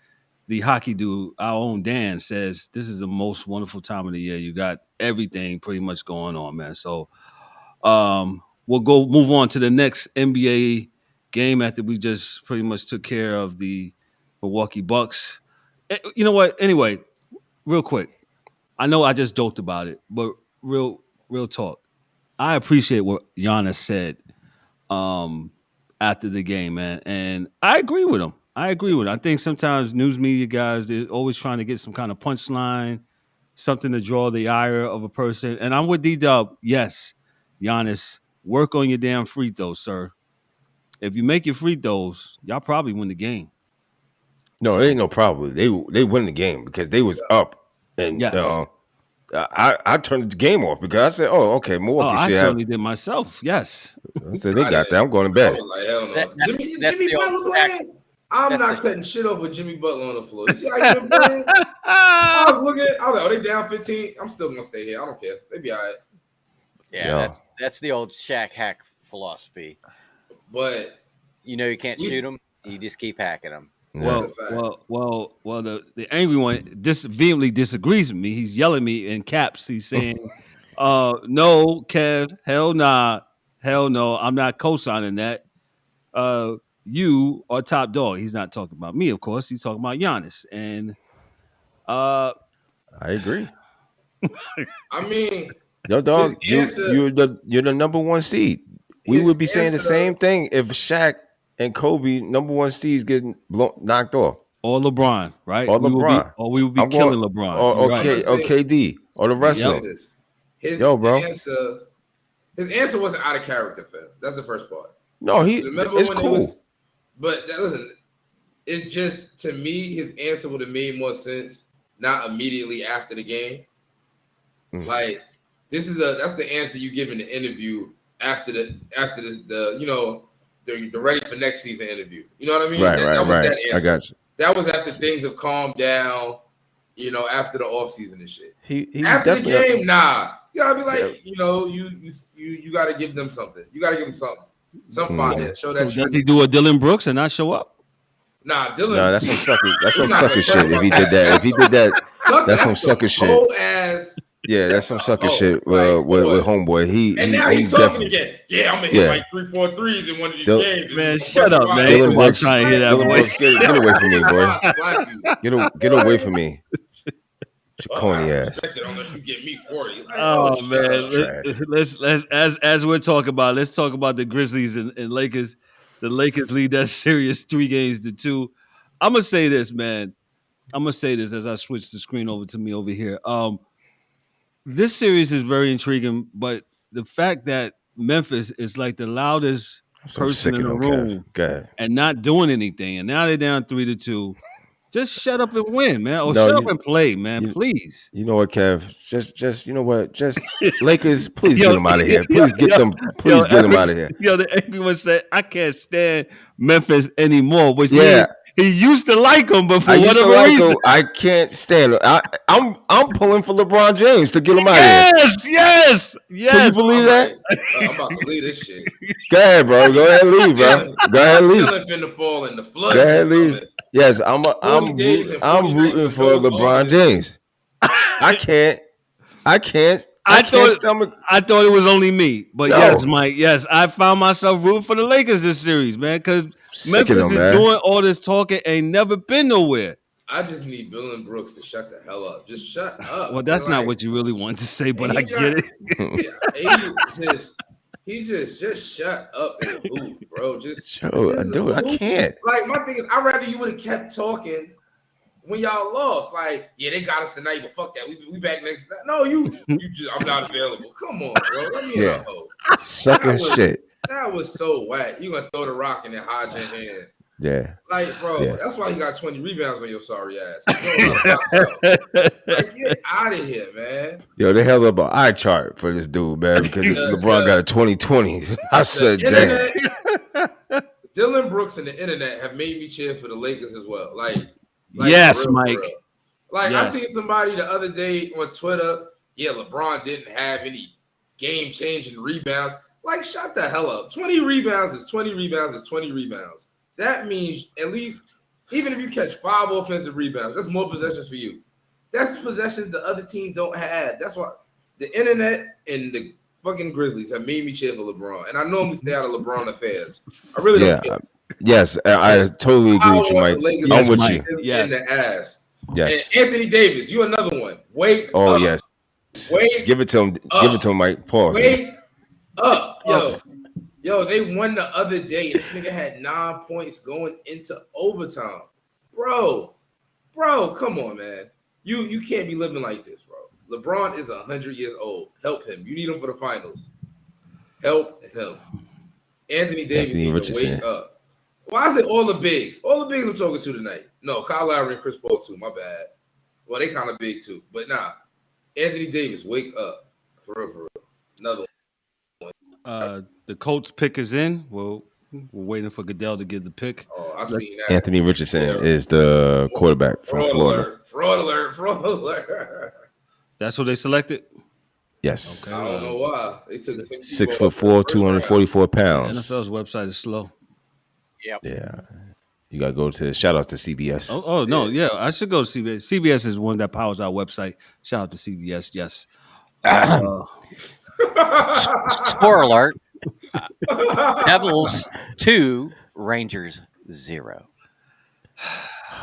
the hockey dude, our own Dan, says, this is the most wonderful time of the year. You got everything pretty much going on, man. So, we'll move on to the next NBA game after we just pretty much took care of the Milwaukee Bucks. You know what? Anyway, real quick. I know I just joked about it, but real talk. I appreciate what Giannis said after the game, man. And I agree with him. I think sometimes news media guys, they're always trying to get some kind of punchline, something to draw the ire of a person. And I'm with D-Dubb. Yes, Giannis, work on your damn free throws, sir. If you make your free throws, y'all probably win the game. No, it ain't no problem. They win the game because they was up. And yes. I turned the game off because I said, "Oh, okay, Milwaukee." I certainly did myself. Yes. I said they got that. I'm going to bed. Like, hell no. Jimmy Butler playing. I'm not cutting shit off with Jimmy Butler on the floor. You see how you been playing? I was looking. I was like, "Oh, they down 15. I'm still gonna stay here. I don't care. They be all right." Yeah, that's the old Shaq hack philosophy. But you can't shoot them. You just keep hacking them. Well, the angry one vehemently disagrees with me. He's yelling at me in caps. He's saying, no, Kev, hell nah, hell no, I'm not co-signing that. You are top dog. He's not talking about me, of course. He's talking about Giannis. And I agree. I mean, yo, dog, you're the number one seed. We would be saying the same thing if Shaq and Kobe, number one seeds, getting knocked off. Or LeBron, right? Or LeBron. We would be killing LeBron. Or KD. Or the rest of them. His answer wasn't out of character, fam. That's the first part. No, it's cool. But listen, it's just, to me, his answer would have made more sense not immediately after the game. Like, that's the answer you give in the interview after the ready for next season interview. You know what I mean? Right. That answer. I got you. That was after things have calmed down, after the offseason and shit. He after the definitely game, nah. You gotta be like, you gotta give them something. You gotta give them something. Some fire. Show that. So does he do a Dylan Brooks and not show up? Nah, Dylan. No, that's some sucker. That's some sucker shit. If he did that, that's some sucker shit. Yeah, that's some sucker shit with homeboy. He's talking again. Yeah, I'm gonna hit like 3-4 threes in one of these games. Man, shut up, man. Dylan Brooks, trying to hear that voice. Get away from me, boy. Get away from me. Corny ass. Unless you get me 40. Like, oh man, let's as we're talking about, let's talk about the Grizzlies and Lakers. The Lakers lead that series 3-2. I'm gonna say this, man. I'm gonna say this as I switch the screen over to me over here. This series is very intriguing, but the fact that Memphis is like the loudest person in the room and not doing anything, and now they're down 3-2. Just shut up and win, man. Or shut up and play, man. Please. You know what, Kev? Just you know what? Just Lakers, please get them out of here. Please get them. Please get them out of here. Yo, everyone said I can't stand Memphis anymore. Which he used to like them, but for whatever reason, I can't stand it. I'm pulling for LeBron James to get him out of here. Yes. Can you believe that? I'm about to leave this shit. Go ahead, bro. Go ahead and leave, bro. Go ahead and leave. Finna fall in the flood. Go ahead and leave. Yes, I'm rooting for LeBron James. I can't. I thought it was only me, but yes, Mike. Yes, I found myself rooting for the Lakers this series, man, because Memphis is doing all this talking, ain't never been nowhere. I just need Bill and Brooks to shut the hell up. Just shut up. Well, that's not what you really wanted to say, but I get it. He just shut up and hoop, bro. Dude, I can't. Like, my thing is, I'd rather you would have kept talking when y'all lost. Like, yeah, they got us tonight, but fuck that. We back next night. No, I'm not available. Come on, bro. Let me know. Sucker shit. That was so whack. You gonna throw the rock and then hide your hand. Yeah. Like, bro, that's why you got 20 rebounds on your sorry ass. Like, get out of here, man. Yo, they held up an eye chart for this dude, man, because LeBron got a 2020. I said, damn. Dylan Brooks and the internet have made me cheer for the Lakers as well. Like yes, real, Mike. real. Like, I seen somebody the other day on Twitter, LeBron didn't have any game-changing rebounds. Like, shut the hell up. 20 rebounds is 20 rebounds is 20 rebounds. That means at least, even if you catch 5 offensive rebounds, that's more possessions for you. That's possessions the other team don't have. That's why the internet and the fucking Grizzlies have made me cheer for LeBron. And I normally stay out of LeBron affairs. I really don't care. Yes, I totally agree with you, Mike. I'm with you. In the ass. Yes. And Anthony Davis, you another one. Wake up. Oh, yes. Give it to him. Give it to him, Mike. Pause. Wake up. Yo, they won the other day. This nigga had 9 points going into overtime. Bro, come on, man. You can't be living like this, bro. LeBron is 100 years old. Help him. You need him for the finals. Help him. Anthony Davis needs to wake up. Why is it all the bigs? All the bigs I'm talking to tonight. No, Kyle Lowry and Chris Paul too. My bad. Well, they kind of big too. But nah, Anthony Davis, wake up. For real. Another one. The Colts pick is in. Well, we're waiting for Goodell to give the pick. Oh, I seen that. Anthony Richardson is the quarterback from Florida. Fraud alert. That's what they selected? Yes. Okay. I don't know why. They took 6'4", 244 pounds. NFL's website is slow. Yep. Yeah. You got to go to, shout out to CBS. Oh no. Yeah, I should go to CBS. CBS is one that powers our website. Shout out to CBS. Yes. Score alert. Devils 2, Rangers 0.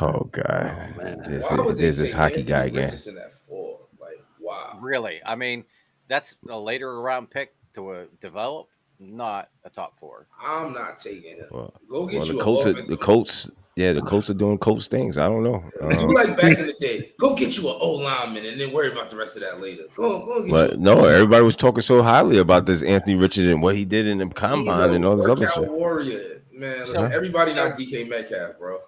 Oh God. There's this hockey guy again. Like, wow. Really? I mean, that's a later round pick to develop, not a top 4. I'm not taking him. Go get you the Colts. Yeah, the Colts are doing Colts things. I don't know. Do like back in the day. Go get you an old lineman and then worry about the rest of that later. Go get but no, everybody was talking so highly about this Anthony Richardson and what he did in the combine and all this other shit. Warrior. Man, So- listen, everybody not DK Metcalf, bro.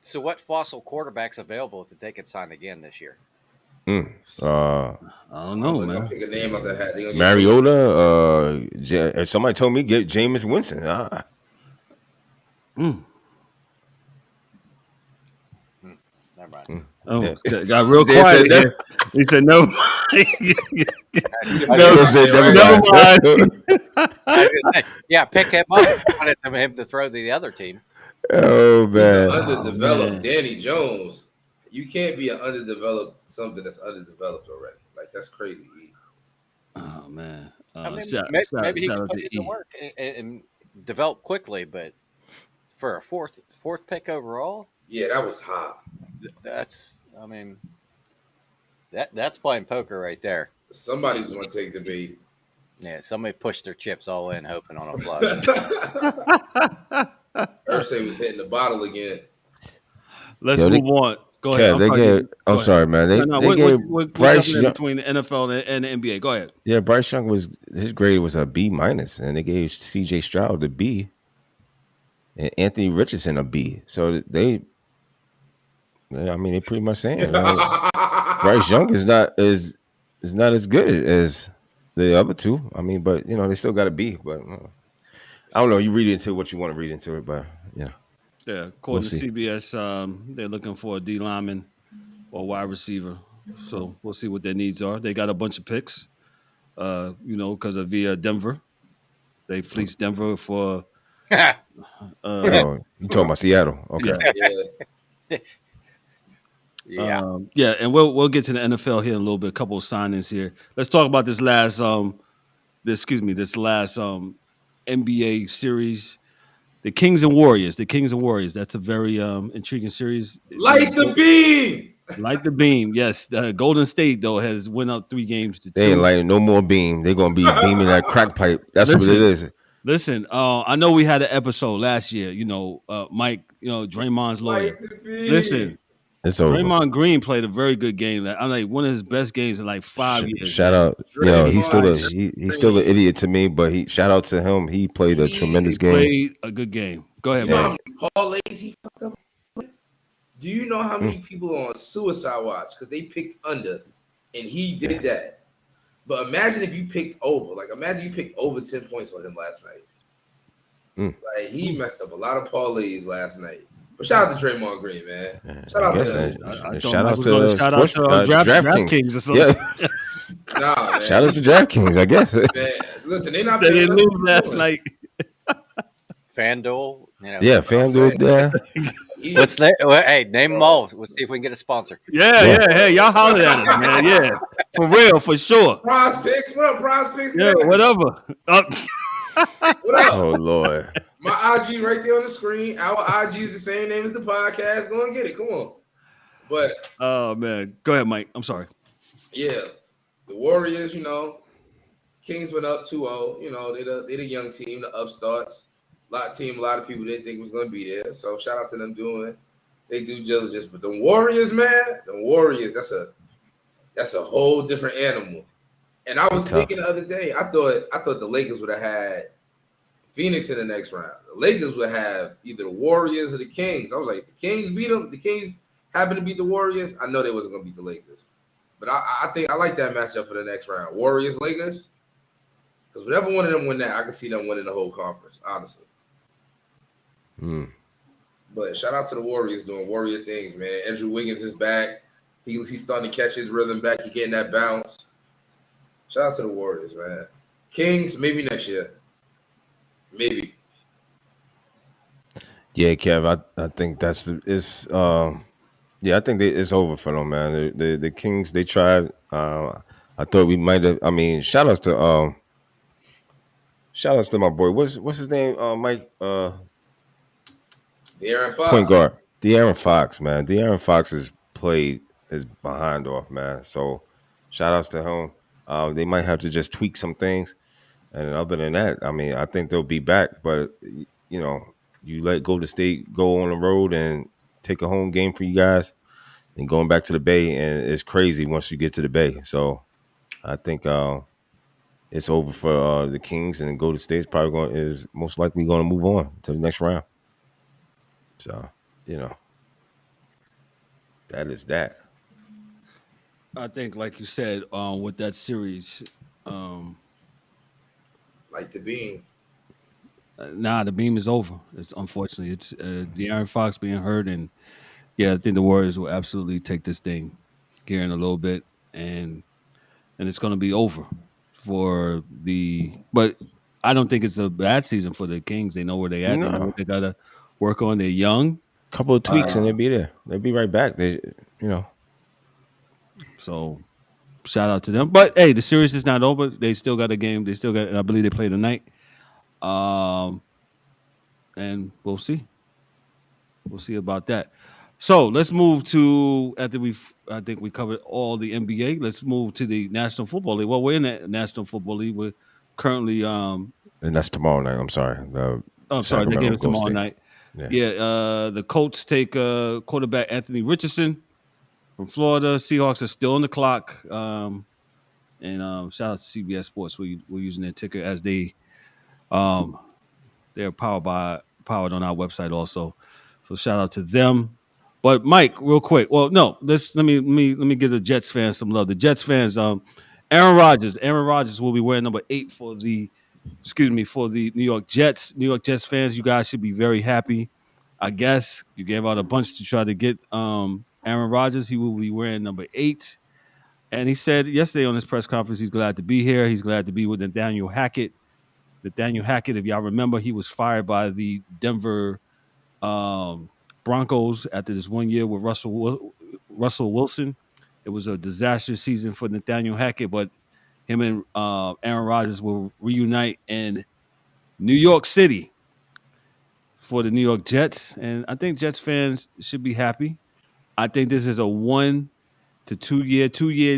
So, what fossil quarterback's available that they could sign again this year? I don't know, They're gonna man. pick a name out the hat. They gonna get Mariota. Somebody told me get Jameis Winston. Never mind. Oh, Yeah. got real They quiet. said There. He said no. Never mind. Yeah, pick him up. Wanted him to throw to the other team. Oh man. Underdeveloped man. Danny Jones. You can't be an underdeveloped something that's underdeveloped already. Like that's crazy. Oh man. I mean, shout maybe he out can put to it to E. work and develop quickly, but for a fourth pick overall, Yeah, that was hot. that's that's playing poker right there. Somebody was gonna take the bait. Yeah, somebody pushed their chips all in, hoping on a flush. Ursay was hitting the bottle again. Let's Yo, move on. Go ahead. I'm sorry, man. They gave we're Bryce jumping in Young. between the NFL and the NBA. Go ahead. Yeah, Bryce Young his grade was a B minus, and they gave C.J. Stroud a B, and Anthony Richardson a B. So they pretty much saying Bryce Young is not as good as the other two. I mean, but they still got a B. But I don't know. You read into what you want to read into it, but Yeah, according We'll to see. CBS, they're looking for a D lineman or wide receiver. So we'll see what their needs are. They got a bunch of picks, because of via Denver. They fleeced Denver for. you talking about Seattle? Okay. Yeah. Yeah. And we'll get to the NFL here in a little bit. A couple of signings here. Let's talk about this last NBA series, the Kings and Warriors. That's a very intriguing series. Light the beam. Light the beam. Yes, Golden State though has went up 3 games to 2. They ain't lighting no more beam. They're gonna be beaming that crack pipe. That's what it is. Listen, I know we had an episode last year. Mike. Draymond's lawyer. Light the beam. Listen. It's over. Draymond Green played a very good game. I'm like one of his best games in like 5 years. Shout out, he's still an idiot to me, but shout out to him. He played a tremendous game. Played a good game. Go ahead, man. Paul Lazy fucked up. Do you know how many people are on suicide watch because they picked under, and he did that? But imagine if you picked over. Like imagine you picked over 10 points on him last night. Like he messed up a lot of parlays last night. But shout out to Draymond Green, man. Shout out to him. Shout out to DraftKings or something. Yeah. Nah, man. Shout out to DraftKings, I guess. Man, listen, they not. They paying didn't us lose for last doing. night. FanDuel, Yeah, FanDuel. Yeah. Let's name them all. Let's see if we can get a sponsor. Yeah. Hey, y'all holler at us, man. Yeah, for real, for sure. Prize Picks, what up? Prize Picks, Yeah, man? whatever. What up? Oh Lord. My IG right there on the screen. Our IG is the same name as the podcast. Go and get it. Come on. But Oh man, go ahead, Mike. I'm sorry. yeah, the Warriors, Kings went up 2-0. They the young team, the upstarts. A lot of people didn't think was going to be there. So shout out to them doing they due diligence. But the Warriors, man, that's a whole different animal. And I was thinking the other day, I thought the Lakers would have had Phoenix in the next round. The Lakers would have either the Warriors or the Kings. I was like, the Kings beat them. The Kings happen to beat the Warriors. I know they wasn't going to beat the Lakers. But I think I like that matchup for the next round. Warriors, Lakers. Because whenever one of them win that, I can see them winning the whole conference, honestly. But shout out to the Warriors doing Warrior things, man. Andrew Wiggins is back. He's starting to catch his rhythm back. He's getting that bounce. Shout out to the Warriors, man. Kings, maybe next year. Maybe. Yeah, Kev, I think I think it's over for them, man. The Kings, they tried. I thought we might have. I mean, shout outs to my boy. What's his name? Mike. De'Aaron Fox. Point guard. De'Aaron Fox, man. De'Aaron Fox has played his behind off, man. So shout outs to him. They might have to just tweak some things. And other than that, I mean, I think they'll be back. But, you let Golden State go on the road and take a home game for you guys and going back to the Bay. And it's crazy once you get to the Bay. So I think it's over for the Kings, and Golden State's probably is most likely going to move on to the next round. So, that is that. I think, like you said, with that series, Like the beam. the beam is over. It's unfortunately it's De'Aaron Fox being hurt, and I think the Warriors will absolutely take this thing here in a little bit, and it's going to be over for the. But I don't think it's a bad season for the Kings. They know where they at. They know No, what they got to work on. They're young, couple of tweaks and they'll be there. They'll be right back. so shout out to them. But hey, the series is not over. They still got a game. They still got. I believe they play tonight. And we'll see. We'll see about that. So let's move to I think we covered all the NBA. Let's move to the National Football League. Well, we're in the National Football League. We're currently And that's tomorrow night. I'm sorry. I'm sorry, they gave us tomorrow night. Yeah. The Colts take quarterback Anthony Richardson from Florida. Seahawks are still on the clock. And shout out to CBS Sports. We're using their ticker as they're powered on our website also. So shout out to them. But Mike, real quick. Well, no, let me give the Jets fans some love. The Jets fans, Aaron Rodgers will be wearing number 8 for the New York Jets. New York Jets fans, you guys should be very happy. I guess you gave out a bunch to try to get Aaron Rodgers. He will be wearing number 8. And he said yesterday on his press conference he's glad to be here. He's glad to be with Nathaniel Hackett. Nathaniel Hackett, if y'all remember, he was fired by the Denver Broncos after this 1 year with Russell Wilson. It was a disastrous season for Nathaniel Hackett, but him and Aaron Rodgers will reunite in New York City for the New York Jets, and I think Jets fans should be happy. I think this is a 1 to 2 year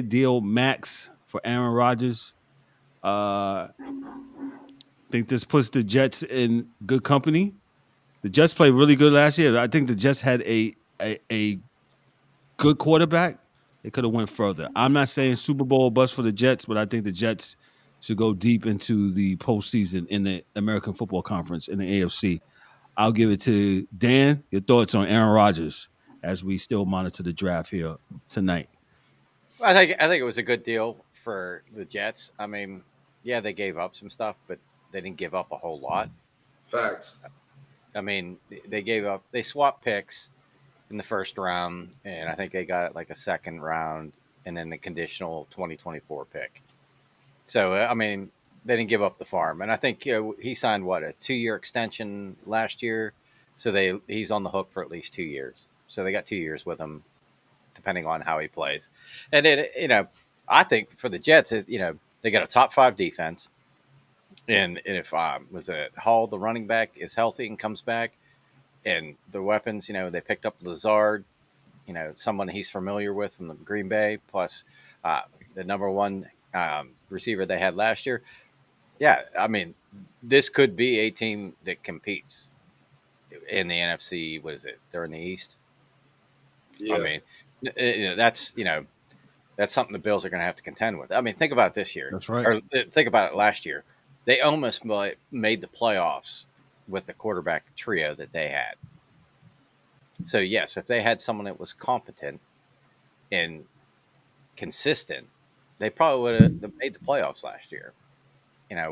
deal max for Aaron Rodgers. I think this puts the Jets in good company. The Jets played really good last year. I think the Jets had a good quarterback. They could have went further. I'm not saying Super Bowl bust for the Jets, but I think the Jets should go deep into the postseason in the American Football Conference in the AFC. I'll give it to Dan. Your thoughts on Aaron Rodgers as we still monitor the draft here tonight. I think it was a good deal for the Jets. I mean, yeah, they gave up some stuff, but they didn't give up a whole lot. Facts. I mean, they swapped picks in the first round, and I think they got like a second round and then the conditional 2024 pick. So, I mean, they didn't give up the farm. And I think he signed, a 2-year extension last year. So he's on the hook for at least 2 years. So they got 2 years with him, depending on how he plays. And I think for the Jets, they got a top 5 defense. And if Hall, the running back, is healthy and comes back, and the weapons, they picked up Lazard, someone he's familiar with from the Green Bay, plus the number 1 receiver they had last year. Yeah, I mean, this could be a team that competes in the NFC. What is it? They're in the East. Yeah. I mean, that's something the Bills are going to have to contend with. I mean, think about it this year. That's right. Or think about it last year. They almost made the playoffs with the quarterback trio that they had. So, yes, if they had someone that was competent and consistent, they probably would have made the playoffs last year.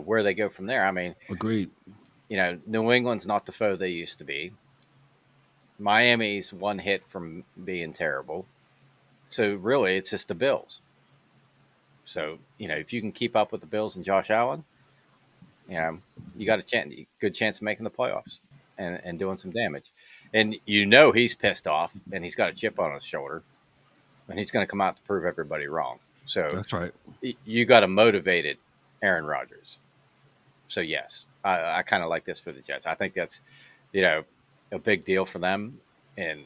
Where they go from there. I mean, agreed. New England's not the foe they used to be. Miami's one hit from being terrible. So, really, it's just the Bills. So, if you can keep up with the Bills and Josh Allen, you got a good chance of making the playoffs and doing some damage. And he's pissed off and he's got a chip on his shoulder and he's going to come out to prove everybody wrong. So that's right. You got a motivated Aaron Rodgers. So yes, I kind of like this for the Jets. I think that's, a big deal for them. And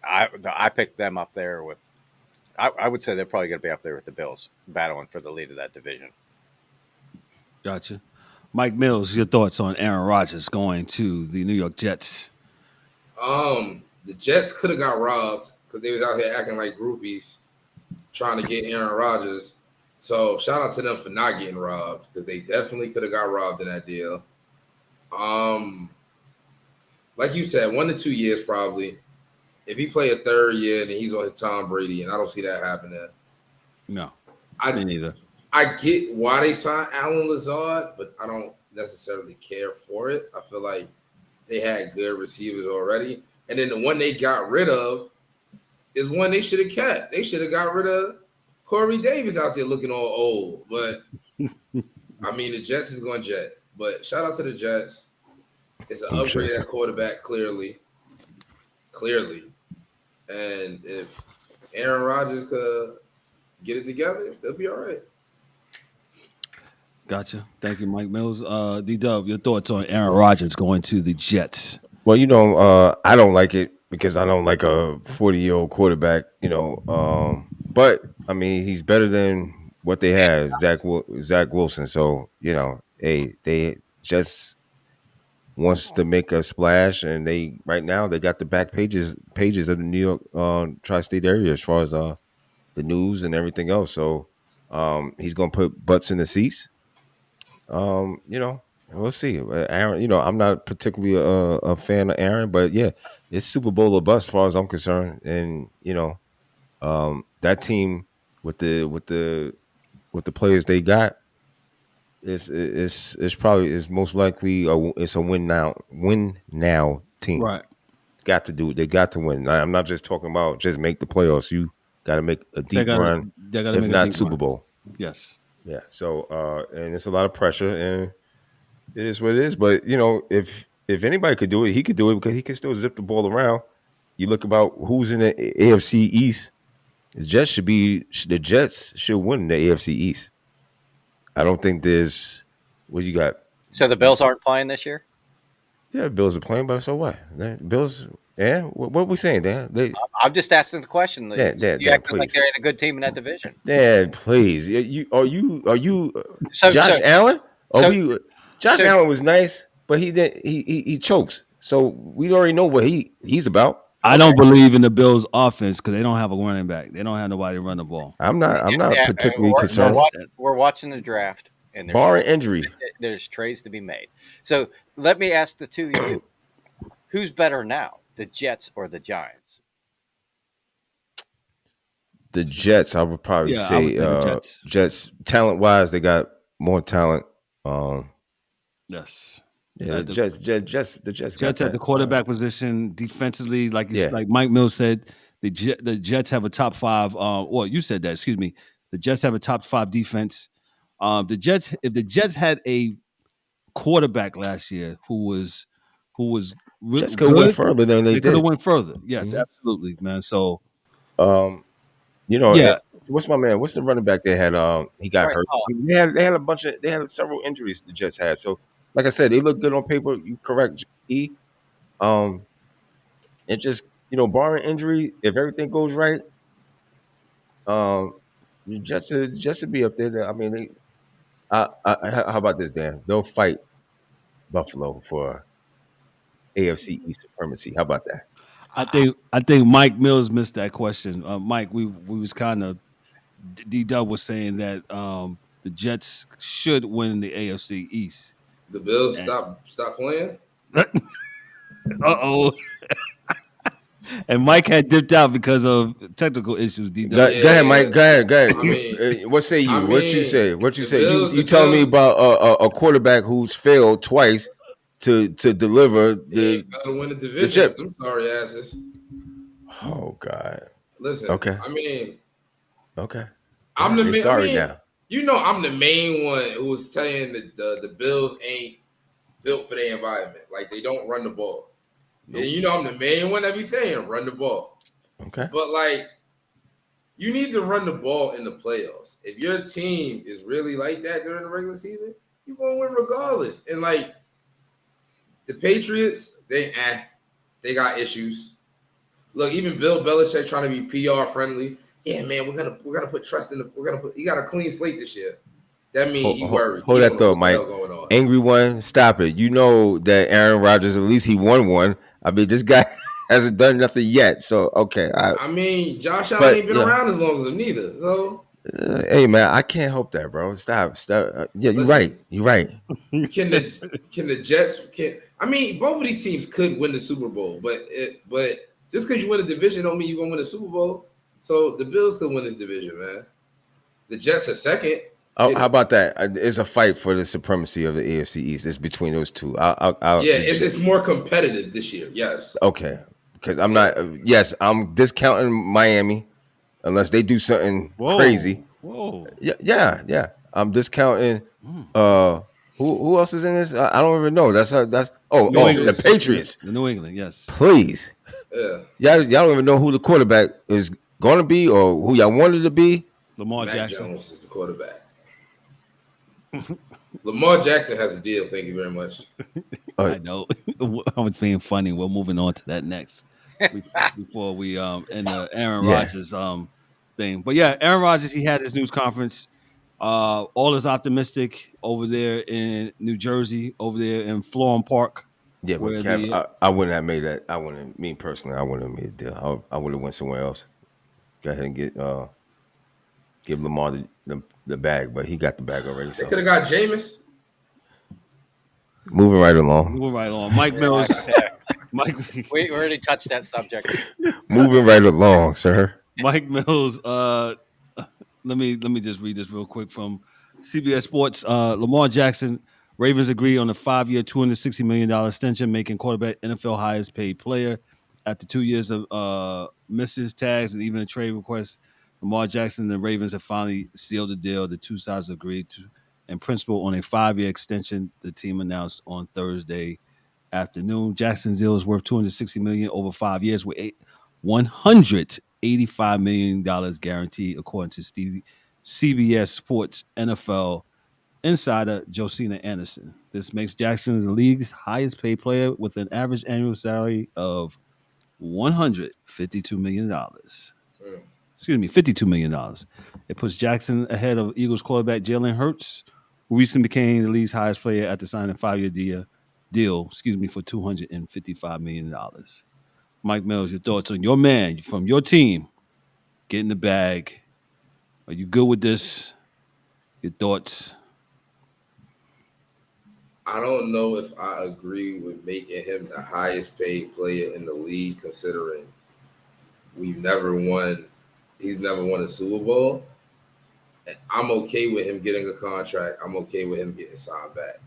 I picked them up there with, I would say they're probably going to be up there with the Bills battling for the lead of that division. Gotcha. Mike Mills, your thoughts on Aaron Rodgers going to the New York Jets? The Jets could have got robbed because they was out here acting like groupies trying to get Aaron Rodgers. So shout out to them for not getting robbed because they definitely could have got robbed in that deal. like you said, 1 to 2 years probably. If he play a third year, then he's on his Tom Brady, and I don't see that happening. No, me neither. I get why they signed Alan Lazard, but I don't necessarily care for it. I feel like they had good receivers already, and then the one they got rid of is one they should have kept. They should have got rid of Corey Davis out there looking all old. But I mean, the Jets is going Jet. But shout out to the Jets. It's an upgrade at quarterback, clearly. And if Aaron Rodgers could get it together, they'll be all right. Gotcha. Thank you, Mike Mills. D-Dubb, your thoughts on Aaron Rodgers going to the Jets? Well, I don't like it because I don't like a 40-year-old quarterback, but I mean, he's better than what they had, Zach Wilson. So, they just wants to make a splash, and right now they got the back pages of the New York tri-state area as far as the news and everything else. So, he's going to put butts in the seats. We'll see. Aaron, I'm not particularly a fan of Aaron, but yeah, it's Super Bowl or bust as far as I'm concerned. And that team with the players they got is probably most likely it's a win now team. Right. Got to do it. They got to win. I'm not just talking about just make the playoffs. You got to make a deep run, if not Super Bowl. Yes. Yeah. So and it's a lot of pressure, and it is what it is. But if anybody could do it, he could do it because he can still zip the ball around. You look about who's in the AFC East. The Jets should win the AFC East. I don't think there's what you got. So the Bills aren't playing this year? Yeah, the Bills are playing, but so what? Bills. Yeah, what are we saying, Dan? I'm just asking the question. You act like they're in a good team in that division. Yeah, please. Are you Josh Allen? Josh Allen was nice, but he chokes. So we already know what he's about. I don't believe in the Bills' offense because they don't have a running back. They don't have nobody to run the ball. I'm not particularly concerned. We're watching the draft, and barring injury, there's trades to be made. So let me ask the two of you: who's better now, the Jets or the Giants? The Jets, I would probably say Jets. Talent-wise, they got more talent. Yes. Yeah, the Jets at the quarterback position, defensively, like Mike Mills said, the Jets have a top 5. You said that. Excuse me. The Jets have a top 5 defense. If the Jets had a quarterback last year who was really Jets could win further than they could have went further. Yes, absolutely, man. So, what's my man? What's the running back they had? He got hurt. They had several injuries the Jets had. So, like I said, they look good on paper. You correct, E. And just barring injury, if everything goes right, the Jets would be up there. I mean, how about this, Dan? They'll fight Buffalo for AFC East supremacy. How about that? I think Mike Mills missed that question. Mike, we was kind of D-Dubb was saying that the Jets should win the AFC East. The Bills stop playing. Uh-oh. And Mike had dipped out because of technical issues. D-Dubb. Go ahead, Mike. Go ahead. I mean, what say you? What you say? You telling me about a quarterback who's failed twice to deliver the gotta win the division. The chip. I'm sorry, asses. Oh God. Listen. Okay. I mean. Okay. I'm the main. Sorry now. I'm the main one who was saying that the Bills ain't built for their environment. Like they don't run the ball. Nope. And I'm the main one that be saying run the ball. Okay. But you need to run the ball in the playoffs. If your team is really like that during the regular season, you're gonna win regardless. And the Patriots, they got issues. Look, even Bill Belichick trying to be PR friendly. Yeah, man, we're gonna put trust in he got a clean slate this year. That means he worried. Hold that thought, Mike. Angry one, stop it. You know that Aaron Rodgers, at least he won one. I mean, this guy hasn't done nothing yet. So okay. I mean, Josh Allen ain't been around as long as him neither. So Hey man, I can't help that, bro. Stop. Yeah, you're right. You're right. Can the Jets? I mean, both of these teams could win the Super Bowl, but just because you win a division don't mean you're gonna win the Super Bowl. So the Bills could win this division, man. The Jets are second. How about that? It's a fight for the supremacy of the AFC East. It's between those two. It's more competitive this year. Yes. Okay, because I'm not. Yes, I'm discounting Miami unless they do something crazy. Whoa. Yeah. I'm discounting. Who else is in this? I don't even know. That's the Patriots. The New England, yes. Please. Yeah. Y'all don't even know who the quarterback is going to be or who y'all wanted to be. Lamar Mac Jackson. Jones is the quarterback. Lamar Jackson has a deal. Thank you very much. I know. I'm being funny. We're moving on to that next before we end the Aaron Rodgers thing. But yeah, Aaron Rodgers, he had his news conference. All is optimistic over there in New Jersey, over there in Florham Park. Yeah, but I wouldn't have made that. I wouldn't have made a deal. I would have went somewhere else. Go ahead and give Lamar the bag, but he got the bag already. They could have got Jameis. Moving right along. Mike Mills. We already touched that subject. Moving right along, sir. Mike Mills. Let me just read this real quick from CBS Sports. Lamar Jackson, Ravens agree on a 5-year, $260 million extension, making quarterback NFL highest paid player. After 2 years of misses, tags, and even a trade request, Lamar Jackson and the Ravens have finally sealed the deal. The two sides agreed to, in principle, on a 5-year extension. The team announced on Thursday afternoon. Jackson's deal is worth $260 million over 5 years, with $185 million guaranteed, according to CBS Sports NFL insider Josina Anderson. This makes Jackson the league's highest paid player with an average annual salary of $152 million. Excuse me, $52 million. It puts Jackson ahead of Eagles quarterback Jalen Hurts, who recently became the league's highest player after signing a 5-year deal for $255 million. Mike Mills, your thoughts on your man from your team getting the bag? Are you good with this? Your thoughts? I don't know if I agree with making him the highest paid player in the league, considering he's never won a Super Bowl. And I'm okay with him getting a contract. I'm okay with him getting signed back.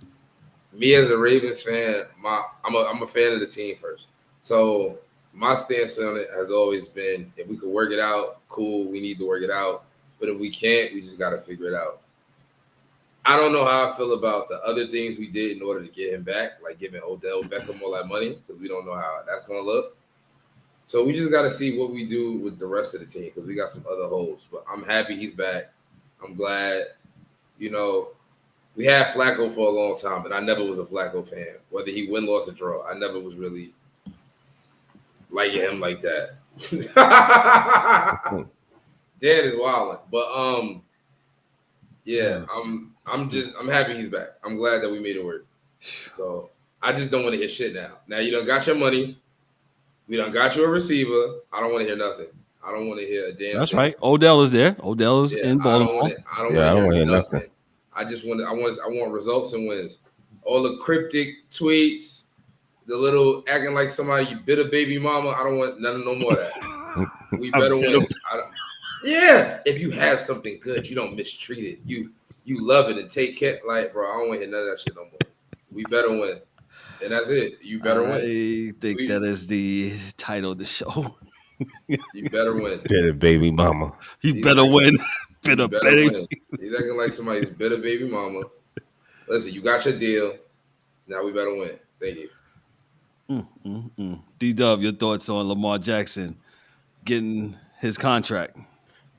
Me as a Ravens fan, I'm a fan of the team first. So my stance on it has always been, if we could work it out, cool, we need to work it out. But if we can't, we just got to figure it out. I don't know how I feel about the other things we did in order to get him back, like giving Odell Beckham all that money, because we don't know how that's going to look. So we just got to see what we do with the rest of the team, because we got some other holes. But I'm happy he's back. I'm glad. We had Flacco for a long time, and I never was a Flacco fan. Whether he win, loss, or draw, I never was really liking him like that. Dan is wilding. But yeah, I'm happy he's back. I'm glad that we made it work. So I just don't want to hear shit now. Now you done got your money. We done got you a receiver. I don't want to hear nothing. I don't want to hear a damn That's thing. right. Odell is there. Odell is in Baltimore. I don't want to hear nothing. I want results and wins. All the cryptic tweets, the little acting like somebody you bit a baby mama. I don't want no more of that. We better win. Yeah, if you have something good, you don't mistreat it. You love it and take care. Like, bro, I don't want to hear none of that shit no more. We better win, and that's it. You better win. I think that is the title of the show. You better win. Bitter baby mama. You better win. Bitter baby. Win. He's acting like somebody's bitter baby mama. Listen, you got your deal. Now we better win. Thank you. D-Dubb, your thoughts on Lamar Jackson getting his contract?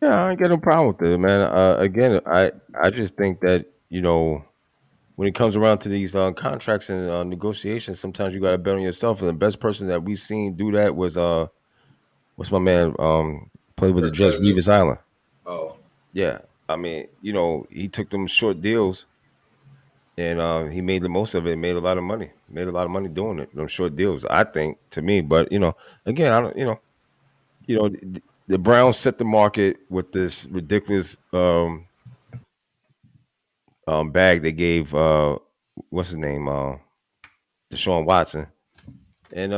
Yeah, I ain't got no problem with it, man. Again, I just think that, when it comes around to these contracts and negotiations, sometimes you got to bet on yourself. And the best person that we've seen do that was what's my man played with the Jets, Revis Island. Oh, yeah. I mean, he took them short deals, and he made the most of it. Made a lot of money. Made a lot of money doing it. Those short deals, I think, to me. But again, I don't. the Browns set the market with this ridiculous bag they gave what's his name Deshaun Watson, and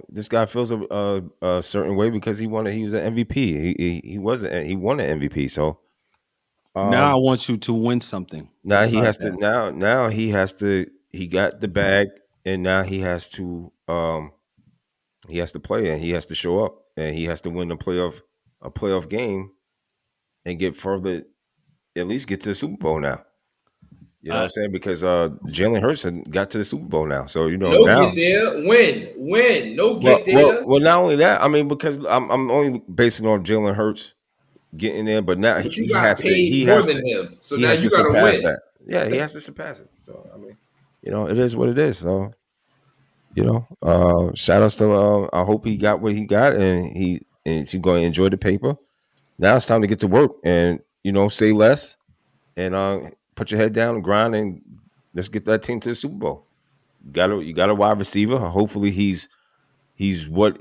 this guy feels a certain way because he was an MVP. He won an MVP. So Now I want you to win something. now he Besides has to that. now he got the bag, and now he has to play, and he has to show up, and he has to win a playoff game and get further, at least get to the Super Bowl now. You know what I'm saying? Because Jalen Hurts got to the Super Bowl now. So No now get there, win. No get there. well, not only that, I mean, because I'm only basing on Jalen Hurts getting there, but now But you got paid more than him, so he now has to you got to surpass win. that. Yeah, he has to surpass it. So I mean, it is what it is. So shout outs to I hope he got what he got, and he's going to enjoy the paper. Now it's time to get to work and say less and put your head down and grind, and let's get that team to the Super Bowl. You got a wide receiver. Hopefully he's what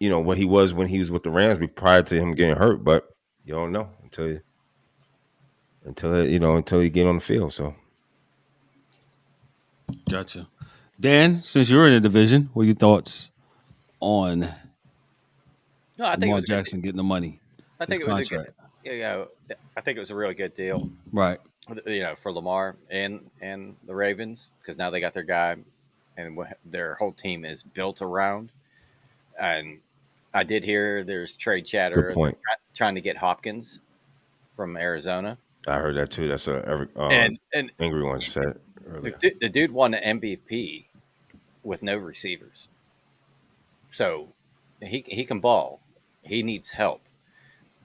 what he was when he was with the Rams prior to him getting hurt, but you don't know until you get on the field. So Gotcha. Dan, since you're in the division, what are your thoughts on No, I think it Lamar was a good. Jackson getting the money, I his think it was a good. contract? I think it was a really good deal. Right. For Lamar and the Ravens, because now they got their guy, and their whole team is built around. And I did hear there's trade chatter. good point. Trying to get Hopkins from Arizona. I heard that too. That's And angry one said earlier. the dude won the MVP with no receivers, so he can ball. He needs help.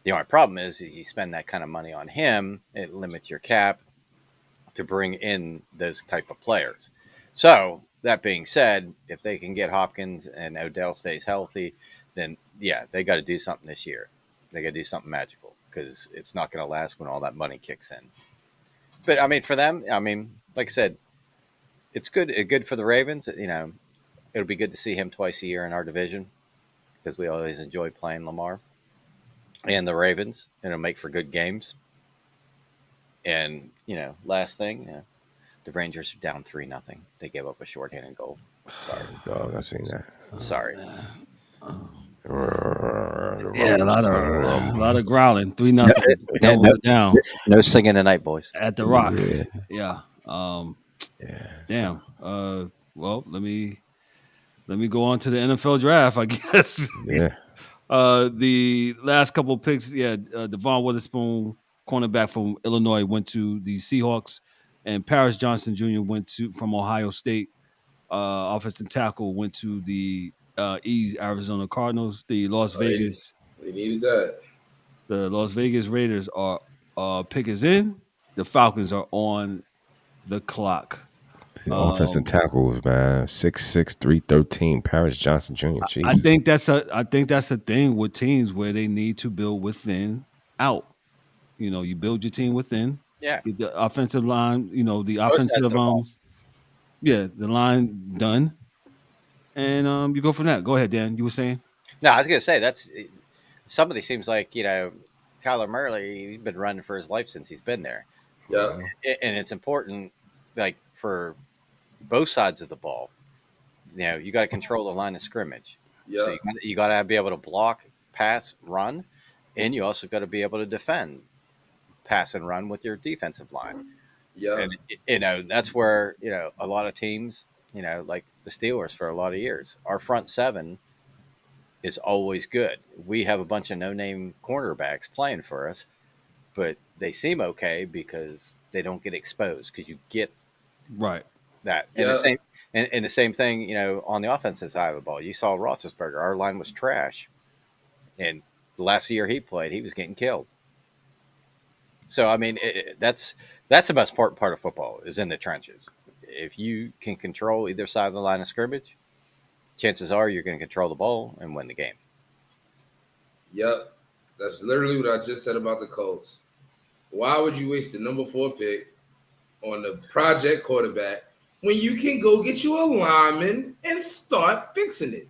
The only problem is you spend that kind of money on him, it limits your cap to bring in those type of players. So that being said, if they can get Hopkins and Odell stays healthy, then yeah, they got to do something this year. They got to do something magical because it's not going to last when all that money kicks in. But I mean, for them, like I said, it's good for the Ravens. It'll be good to see him twice a year in our division because we always enjoy playing Lamar and the Ravens, and it'll make for good games. And last thing, the Rangers are down 3-0. They gave up a shorthanded goal. Sorry, dog, I seen that. Sorry. Yeah, a lot of growling. 3-0. Down. No singing tonight, boys. At the Rock. Yeah. Yeah. Damn. Well, let me go on to the NFL draft, I guess. Yeah. The last couple of picks, Devon Witherspoon, cornerback from Illinois, went to the Seahawks, and Paris Johnson Jr. went from Ohio State. Offensive tackle went to the Arizona Cardinals. The Las Vegas. They needed that. The Las Vegas Raiders are pick is in. The Falcons are on the clock. Offensive tackles, man, 6'6", 313. Paris Johnson Jr. Jeez. I think that's a thing with teams where they need to build within out. You build your team within. Yeah. Get the offensive line. The offensive the line done, and you go from that. Go ahead, Dan. You were saying? No, I was gonna say that's somebody seems like Kyler Murray. He's been running for his life since he's been there. Yeah, and it's important, like for both sides of the ball. You got to control the line of scrimmage. Yeah. So you got to be able to block, pass, run, and you also got to be able to defend, pass and run with your defensive line. Yeah. And that's where a lot of teams, like the Steelers for a lot of years, our front seven is always good. We have a bunch of no-name cornerbacks playing for us, but they seem okay because they don't get exposed because you get right. That yeah. And the same thing, on the offensive side of the ball. You saw Roethlisberger. Our line was trash, and the last year he played, he was getting killed. So I mean, that's the best part of football is in the trenches. If you can control either side of the line of scrimmage, chances are you're going to control the ball and win the game. Yep, that's literally what I just said about the Colts. Why would you waste the number 4 pick on the project quarterback when you can go get you a lineman and start fixing it?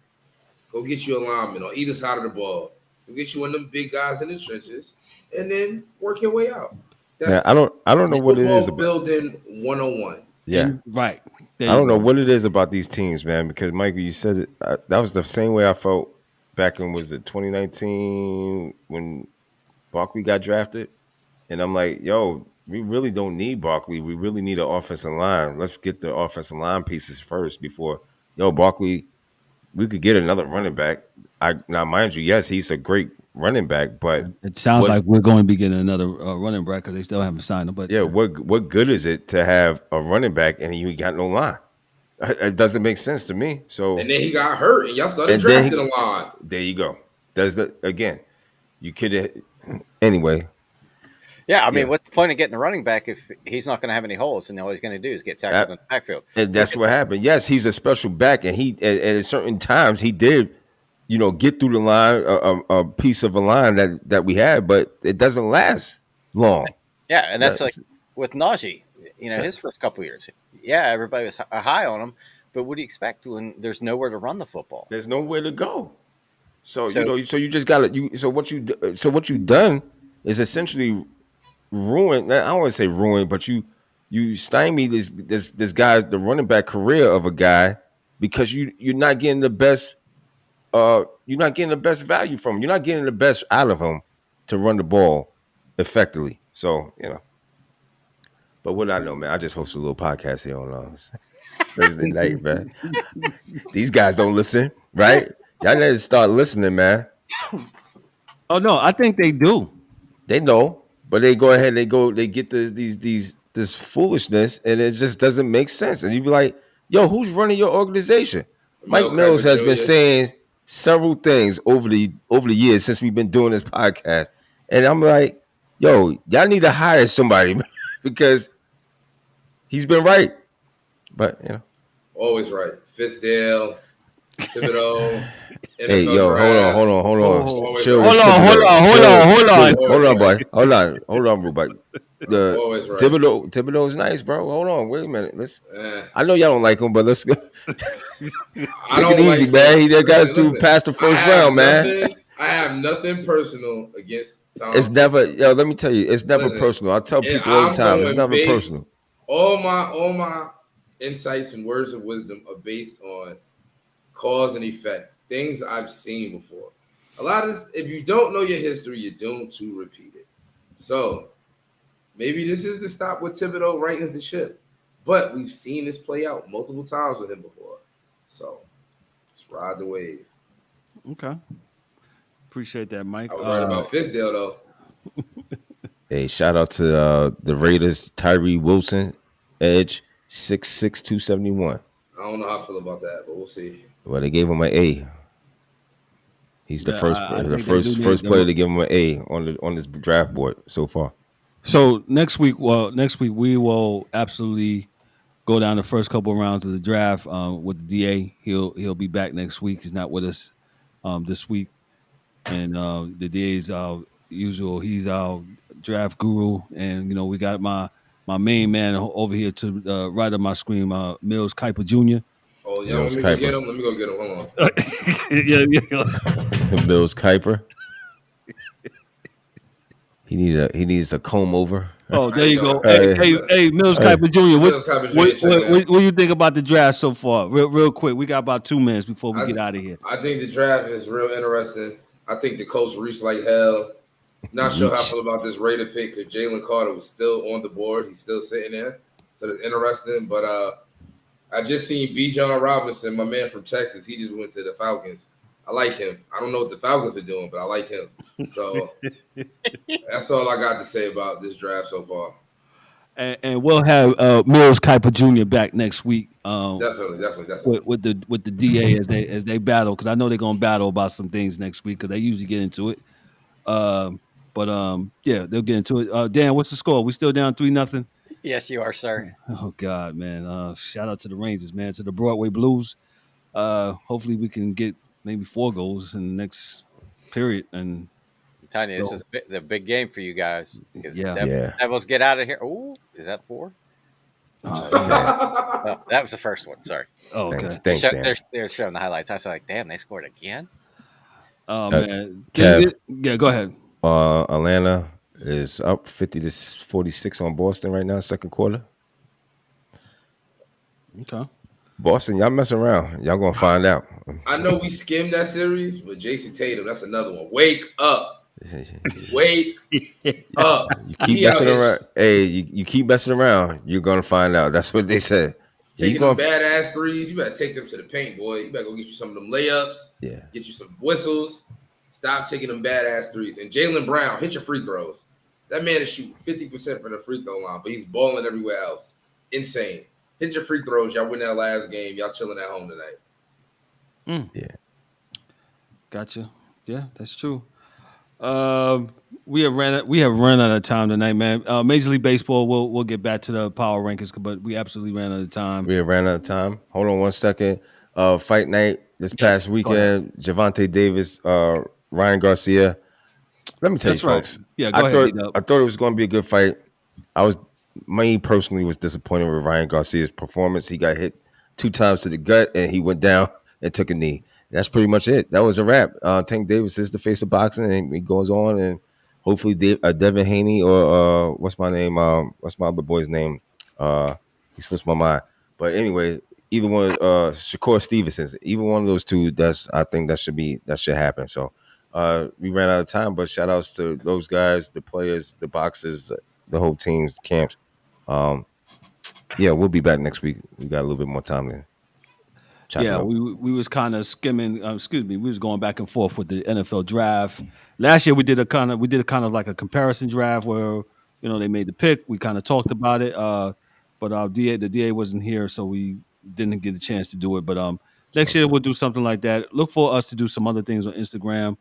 Go get you a lineman on either side of the ball. We'll get you one of them big guys in the trenches, and then work your way out. That's I don't know what it is about building 101. Yeah, right. I don't know what it is about these teams, man. Because Michael, you said it. That was the same way I felt back in 2019 when Barkley got drafted, and I'm like, yo, we really don't need Barkley. We really need an offensive line. Let's get the offensive line pieces first before Barkley. We could get another running back. Now, mind you, yes, he's a great running back, but it sounds like we're going to be getting another running back because they still haven't signed him. But yeah, what good is it to have a running back and you got no line? It doesn't make sense to me. So and then he got hurt, and y'all started drafting a line. There you go. Again? You could anyway. Yeah, I mean, what's the point of getting a running back if he's not going to have any holes, and all he's going to do is get tackled in the backfield? And that's what happened. Yes, he's a special back, and he at certain times he did, get through the line, a piece of a line that we had, but it doesn't last long. Yeah, and that's like with Najee. His first couple years. Yeah, everybody was high on him, but what do you expect when there's nowhere to run the football? There's nowhere to go. So you just got to So what you done is essentially ruined. I don't want to say ruined, but you stymied this guy, the running back career of a guy, because you're not getting the best. You're not getting the best value from him. You're not getting the best out of him to run the ball effectively. So But what I know, man, I just host a little podcast here on Thursday night, man. These guys don't listen, right? Y'all need to start listening, man. Oh no, I think they do. They know, but they go ahead. They get this foolishness, and it just doesn't make sense. And you be like, "Yo, who's running your organization?" Mike Mills has been saying several things over the years since we've been doing this podcast, and I'm like, "Yo, y'all need to hire somebody." Because he's been right, but always right. Fizdale, Thibodeau. Hey, yo, hold on. Chill. Hold on, buddy. Hold on, bro. The Thibodeau's nice, bro. Hold on, wait a minute. I know y'all don't like him, but let's go. Take it easy, man. He got us through past the first round, man. I have nothing personal against Tom. It's never, let me tell you, it's never personal. I tell people all the time, it's never personal. All my insights and words of wisdom are based on cause and effect, things I've seen before. A lot of this, if you don't know your history, you're doomed to repeat it. So maybe this is the stop with Thibodeau rightens the ship. But we've seen this play out multiple times with him before. So let's ride the wave. Okay. Appreciate that, Mike. I was right about Fizdale, though. Hey, shout out to the Raiders, Tyree Wilson, edge, 6'6", 271. I don't know how I feel about that, but we'll see. Well, they gave him an A. He's the first player to give him an A on this draft board so far. So next week we will absolutely go down the first couple of rounds of the draft with the DA. He'll be back next week. He's not with us this week, and the DA is usual. He's our draft guru, and we got my main man over here to the right of my screen, Mills Kiper Jr. Oh yeah, let me go get him. Hold on. yeah. Mills Kiper. He needs a comb over. Oh, there you go. Hey, Mills Kiper Jr. What do you think about the draft so far? Real quick. We got about 2 minutes before we get out of here. I think the draft is real interesting. I think the Colts reached like hell. Not sure how I feel about this Raider pick because Jalen Carter was still on the board. He's still sitting there. So it's interesting. But I just seen Bijan Robinson, my man from Texas. He just went to the Falcons. I like him. I don't know what the Falcons are doing, but I like him. So that's all I got to say about this draft so far. And we'll have Mills Kiper Jr. back next week. Definitely. With the DA as they battle, because I know they're gonna battle about some things next week because they usually get into it. Yeah, they'll get into it. Dan, what's the score? We still down 3-0? Yes, you are, sir. Oh God, man! Shout out to the Rangers, man, to the Broadway Blues. Hopefully, we can get maybe 4 goals in the next period. And I'm telling you, this is the big game for you guys. Yeah. Devils get out of here. Oh, is that 4? Oh, that was the first one. Sorry. Oh, okay. Thanks, Dan. They're showing the highlights. I was like, damn, they scored again. Oh man, Kev, yeah, go ahead. Atlanta is up 50-46 on Boston right now, second quarter. Okay. Boston, y'all messing around. Y'all gonna find out. I know we skimmed that series, but Jason Tatum, that's another one. Wake up. Wake up. You keep He out messing here around. Hey, you keep messing around. You're gonna find out. That's what they said. You taking them gonna badass threes. You better take them to the paint, boy. You better go get you some of them layups. Yeah. Get you some whistles. Stop taking them badass threes. And Jaylen Brown, hit your free throws. That man is shooting 50% from the free throw line, but he's balling everywhere else. Insane. Hit your free throws. Y'all win that last game. Y'all chilling at home tonight. Yeah. Gotcha. Yeah, that's true. We have run out of time tonight, man. Major League Baseball, we'll get back to the power rankings, but we absolutely ran out of time. We ran out of time. Hold on one second. Fight night this past weekend. Javante Davis, Ryan Garcia. Let me tell you, folks. Yeah, go ahead. I thought it was going to be a good fight. Me personally was disappointed with Ryan Garcia's performance. He got hit 2 times to the gut, and he went down and took a knee. That's pretty much it. That was a wrap. Tank Davis is the face of boxing, and he goes on, and hopefully Devin Haney or what's my other boy's name? He slips my mind. But anyway, either one, Shakur Stevenson, either one of those two, I think that should happen. So we ran out of time, but shout outs to those guys, the players, the boxers, the whole teams, the camps. Yeah, we'll be back next week. We got a little bit more time to chat. Yeah, we was kind of skimming. We was going back and forth with the NFL draft. Last year we did a kind of like a comparison draft where they made the pick. We kind of talked about it, but the DA wasn't here, so we didn't get a chance to do it. But next year we'll do something like that. Look for us to do some other things on Instagram.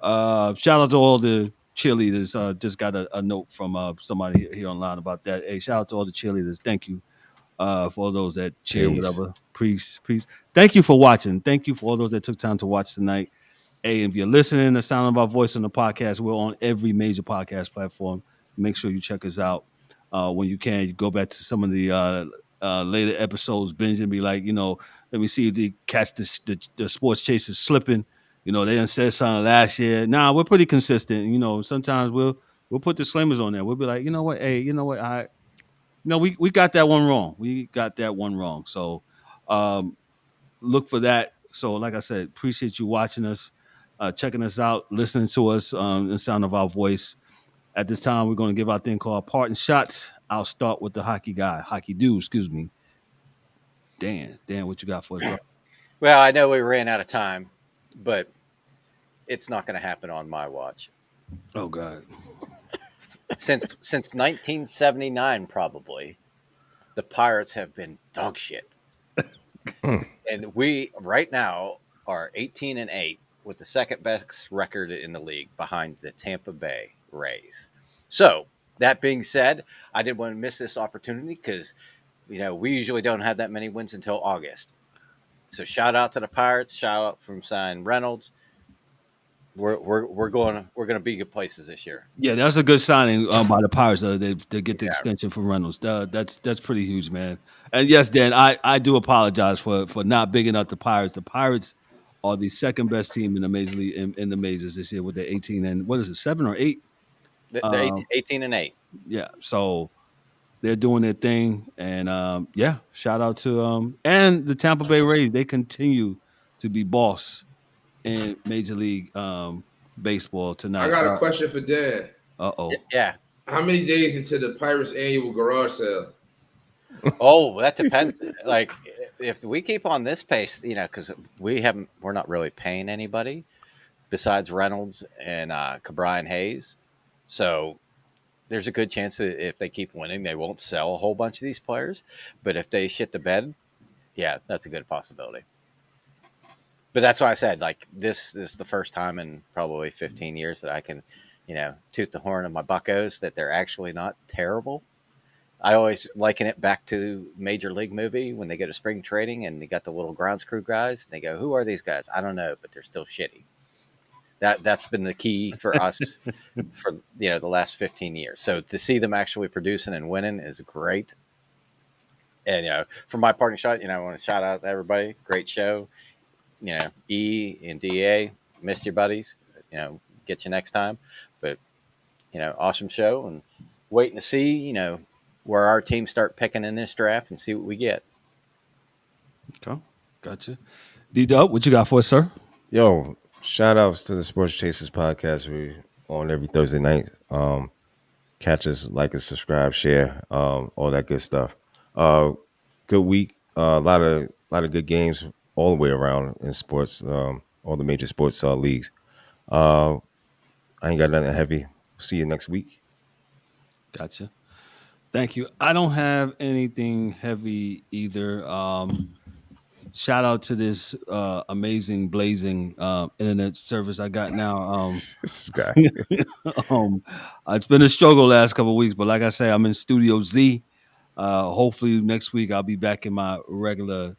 Shout out to all the cheerleaders. Just got a note from somebody here online about that. Hey, shout out to all the cheerleaders. Thank you for all those that cheer, whatever. Please. Thank you for watching. Thank you for all those that took time to watch tonight. Hey, if you're listening, the sound of our voice on the podcast, we're on every major podcast platform. Make sure you check us out when you can. You go back to some of the later episodes, binge and be like, let me see if they catch the sports chasers slipping. They done said something last year. Nah, we're pretty consistent. Sometimes we'll put disclaimers on there. We'll be like, you know what? Hey, you know what? We got that one wrong. So look for that. So like I said, appreciate you watching us, checking us out, listening to us, the sound of our voice. At this time, we're going to give our thing called Parting Shots. I'll start with the hockey dude, excuse me. Dan, what you got for us, bro? Well, I know we ran out of time, but it's not going to happen on my watch. Oh, God. Since 1979, probably, the Pirates have been dog shit. And we, right now, are 18-8 with the second best record in the league behind the Tampa Bay Rays. So, that being said, I didn't want to miss this opportunity because, we usually don't have that many wins until August. So, shout out to the Pirates. Shout out from Sign Reynolds. We're going to be good places this year. Yeah, that's a good signing by the Pirates. They get the extension for Reynolds. That's pretty huge, man. And yes, Dan, I do apologize for not bigging up the Pirates. The Pirates are the second best team in the major league in the majors this year with the 18 and what is it, 7 or 8? They're 18-8. Yeah, so they're doing their thing, and shout out to and the Tampa Bay Rays. They continue to be boss in Major League Baseball tonight. I got a question for Dan. Uh-oh. Yeah. How many days into the Pirates' annual garage sale? Oh, that depends. Like, if we keep on this pace, because we're not really paying anybody besides Reynolds and Cabrian Hayes. So there's a good chance that if they keep winning, they won't sell a whole bunch of these players. But if they shit the bed, yeah, that's a good possibility. But that's why I said, like, this is the first time in probably 15 years that I can, toot the horn of my buccos that they're actually not terrible. I always liken it back to Major League movie when they go to spring training and they got the little grounds crew guys. And they go, who are these guys? I don't know, but they're still shitty. That's been the key for us for, the last 15 years. So to see them actually producing and winning is great. And, for my parting shot, I want to shout out to everybody. Great show. E and DA, Missed your buddies. Get you next time. But awesome show, and waiting to see where our teams start picking in this draft and see what we get. Okay, gotcha. D-Dubb, what you got for us, sir? Yo, shout outs to the Sports Chasers podcast. We on every Thursday night. Catch us, like us, subscribe, share, all that good stuff. Good week. A lot of good games all the way around in sports. All the major sports leagues. I ain't got nothing heavy. See you next week. Gotcha. Thank you. I don't have anything heavy either. Shout out to this amazing, blazing internet service I got now. This guy. It's been a struggle last couple of weeks, but like I say, I'm in Studio Z. Hopefully next week I'll be back in my regular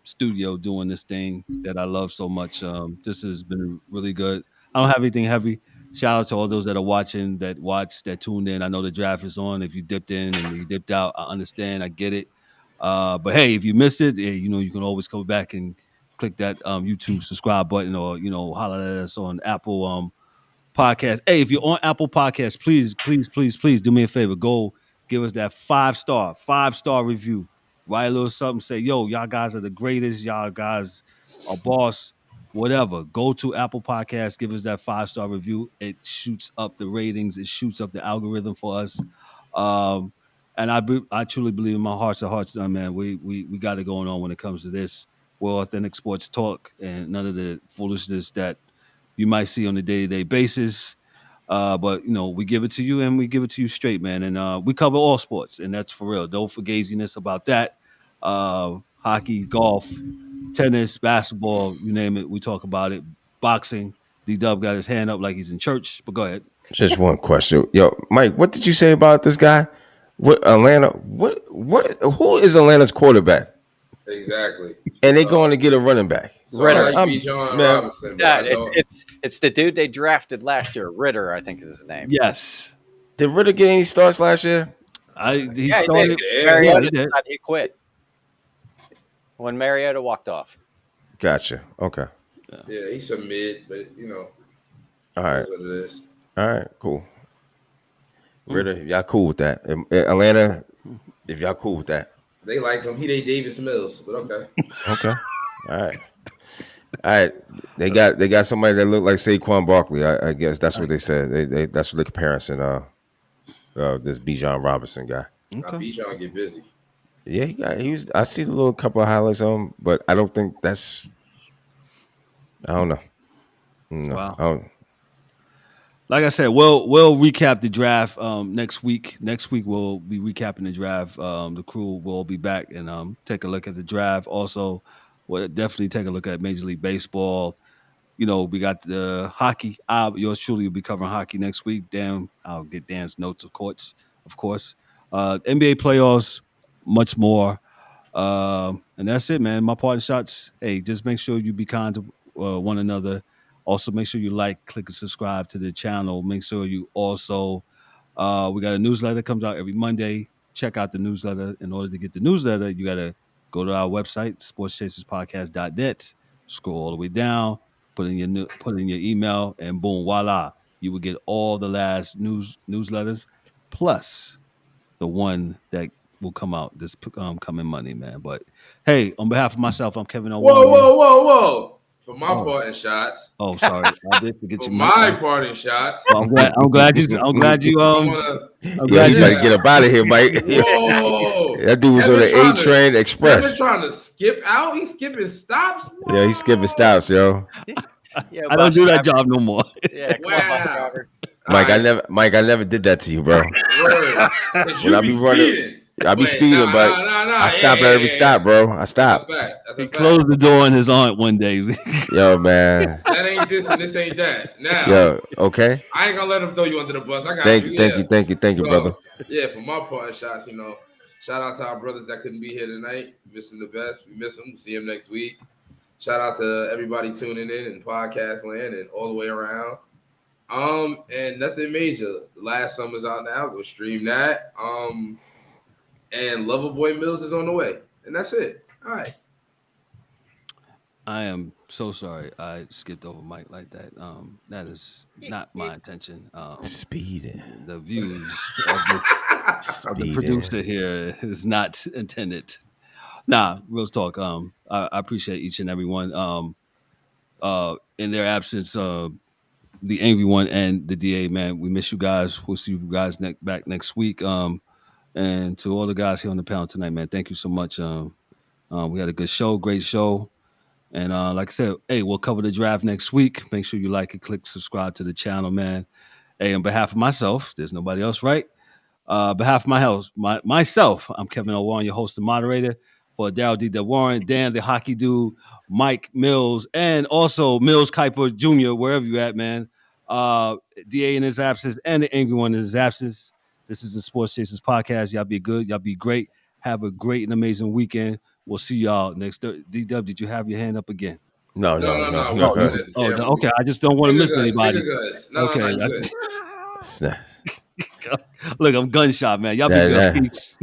studio doing this thing that I love so much. This has been really good. I don't have anything heavy. Shout out to all those that are watching, that tuned in. I know the draft is on. If you dipped in and you dipped out, I understand. I get it. But hey, if you missed it, you can always come back and click that YouTube subscribe button, or holler at us on Apple podcast. Hey, if you're on Apple Podcasts, please do me a favor. Go give us that 5-star review. Write a little something. Say, yo, y'all guys are the greatest. Y'all guys are boss. Whatever. Go to Apple Podcasts. Give us that 5-star review. It shoots up the ratings. It shoots up the algorithm for us. And I truly believe in my hearts of hearts, man. We got it going on when it comes to this. We're authentic sports talk and none of the foolishness that you might see on a day-to-day basis. But we give it to you, and we give it to you straight, man. And we cover all sports, and that's for real. Don't fugaziness about that. Hockey, golf, tennis, basketball, you name it, we talk about it. Boxing. D-Dubb got his hand up like he's in church, but go ahead. Just one question. Yo, Mike, what did you say about this guy? What Atlanta? What? Who is Atlanta's quarterback? Exactly. And they going to get a running back. Ritter. Robinson, it's the dude they drafted last year. Ritter, I think is his name. Yes. Did Ritter get any starts last year? He started. He quit when Mariota walked off. Gotcha. Okay. Yeah, he's a mid, but All right. what it is. All right. Cool. Ritter, if y'all cool with that. Atlanta, if y'all cool with that. They like him. He they Davis Mills, but okay. Okay. All right. They got somebody that looked like Saquon Barkley. I guess that's what they said. That's what the comparison. This Bijan Robinson guy. Okay. Bijan get busy. Yeah, he was. I see a little couple of highlights on him, but I don't think that's. I don't know. No, wow. Like I said, we'll recap the draft next week. Next week we'll be recapping the draft. The crew will be back and take a look at the draft. Also, we'll definitely take a look at Major League Baseball. We got the hockey. Yours truly will be covering hockey next week. Dan, I'll get Dan's notes, of course. NBA playoffs, much more. And that's it, man. My parting shots. Hey, just make sure you be kind to one another. Also, make sure you like, click, and subscribe to the channel. Make sure you also, we got a newsletter comes out every Monday. Check out the newsletter. In order to get the newsletter, you got to go to our website, sportschaserspodcast.net. Scroll all the way down, put in your email, and boom, voila, you will get all the last newsletters, plus the one that will come out this coming Monday, man. But hey, on behalf of myself, I'm Kevin Owen. Whoa. For my parting shots. Oh, sorry. I did forget you. My parting shots. Well, I'm glad you Yeah, you better get up out of here, Mike. Whoa. That dude was on the A-Train Express. Kevin trying to skip out. He's skipping stops. Whoa. Yeah, he's skipping stops, yo. I don't do that job no more. Yeah, come on, Mike, I never did that to you, bro. When I be running. I be speeding, but I stop at every stop, bro. I stop. He closed the door on his aunt one day. Yo, man. That ain't this and this ain't that. Now, yo, okay. I ain't gonna let him throw you under the bus. I got Thank you, brother. Yeah, for my parting shots, shout out to our brothers that couldn't be here tonight. Miss them the best. We miss them. We'll see them next week. Shout out to everybody tuning in podcast land and all the way around. And nothing major. The last summer's out now. Go stream that. And Loverboy Mills is on the way. And that's it. All right. I am so sorry. I skipped over Mike like that. That is not my intention. Speeding. The views of the producer here is not intended. Nah, real talk. I appreciate each and every one. In their absence, the angry one and the DA, man, we miss you guys. We'll see you guys back next week. And to all the guys here on the panel tonight, man, thank you so much. We had a good show, great show. And like I said, hey, we'll cover the draft next week. Make sure you like and click subscribe to the channel, man. Hey, on behalf of myself, there's nobody else, right? Behalf of myself, I'm Kevin L. Warren, your host and moderator. For Daryl D.W. Warren, Dan, the hockey dude, Mike Mills, and also Mills Kuiper Jr., wherever you at, man. DA in his absence and the angry one in his absence. This is the Sports Chasers podcast. Y'all be good. Y'all be great. Have a great and amazing weekend. We'll see y'all next Thursday. D-Dub, did you have your hand up again? No. Okay. I just don't want to miss anybody. Okay. Look, I'm gunshot, man. Y'all be good. Peace.